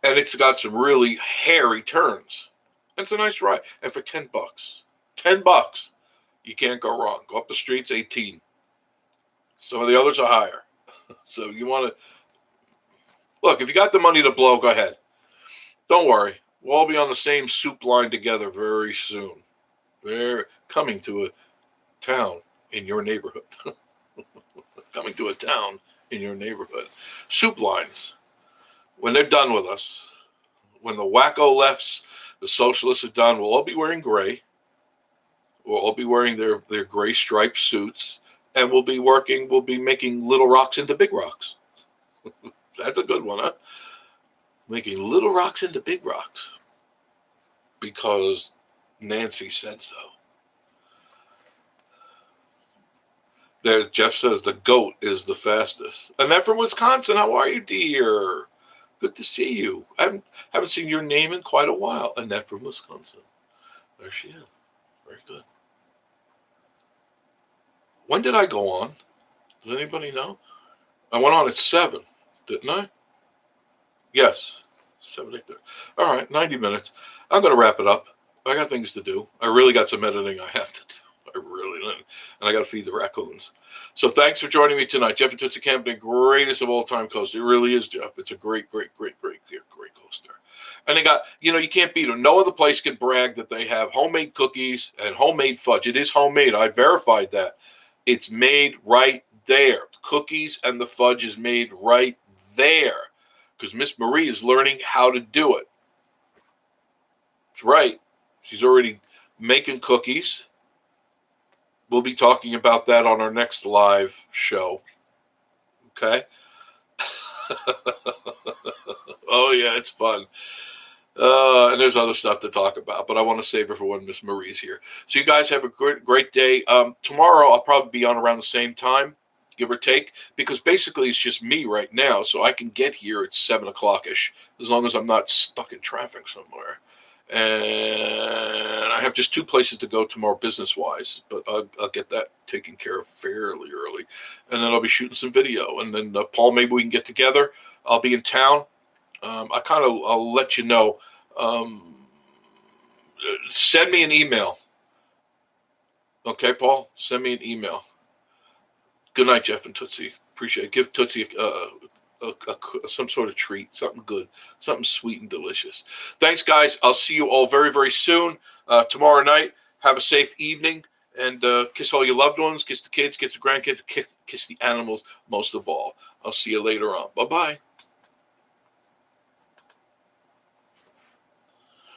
S1: And it's got some really hairy turns. It's a nice ride. And for $10, $10, you can't go wrong. Go up the streets, 18. Some of the others are higher. So you want to, look, if you got the money to blow, go ahead. Don't worry. We'll all be on the same soup line together very soon. They're coming to a town in your neighborhood. Coming to a town in your neighborhood. Soup lines. When they're done with us, when the wacko lefts, the socialists are done, we'll all be wearing gray. We'll all be wearing their gray striped suits. And we'll be making little rocks into big rocks. That's a good one, huh? Making little rocks into big rocks. Because Nancy said so. There, Jeff says the goat is the fastest. Annette from Wisconsin, how are you, dear? Good to see you. I haven't seen your name in quite a while. Annette from Wisconsin. There she is. Very good. When did I go on? Does anybody know? I went on at 7, didn't I? Yes. 7, 8, 30. All right, 90 minutes. I'm going to wrap it up. I got things to do. I really got some editing I have to do. And I got to feed the raccoons. So thanks for joining me tonight. Jeff and Tootsie Camping, greatest of all time coaster. It really is, Jeff. It's a great coaster. And they got, you can't beat them. No other place can brag that they have homemade cookies and homemade fudge. It is homemade. I verified that. It's made right there. The cookies and the fudge is made right there. Because Miss Marie is learning how to do it. That's right. She's already making cookies. We'll be talking about that on our next live show. Okay? Oh, yeah, it's fun. And there's other stuff to talk about, but I want to save it for when Miss Marie's here. So you guys have a great day. Tomorrow I'll probably be on around the same time, give or take, because basically it's just me right now, so I can get here at 7 o'clock-ish, as long as I'm not stuck in traffic somewhere. And I have just 2 places to go tomorrow business-wise, but I'll get that taken care of fairly early. And then I'll be shooting some video. And then, Paul, maybe we can get together. I'll be in town. I'll let you know. Send me an email. Okay, Paul? Send me an email. Good night, Jeff and Tootsie. Appreciate it. Give Tootsie some sort of treat, something good, something sweet and delicious. Thanks, guys. I'll see you all very, very soon. Tomorrow night, have a safe evening, and kiss all your loved ones, kiss the kids, kiss the grandkids, kiss the animals most of all. I'll see you later on. Bye-bye.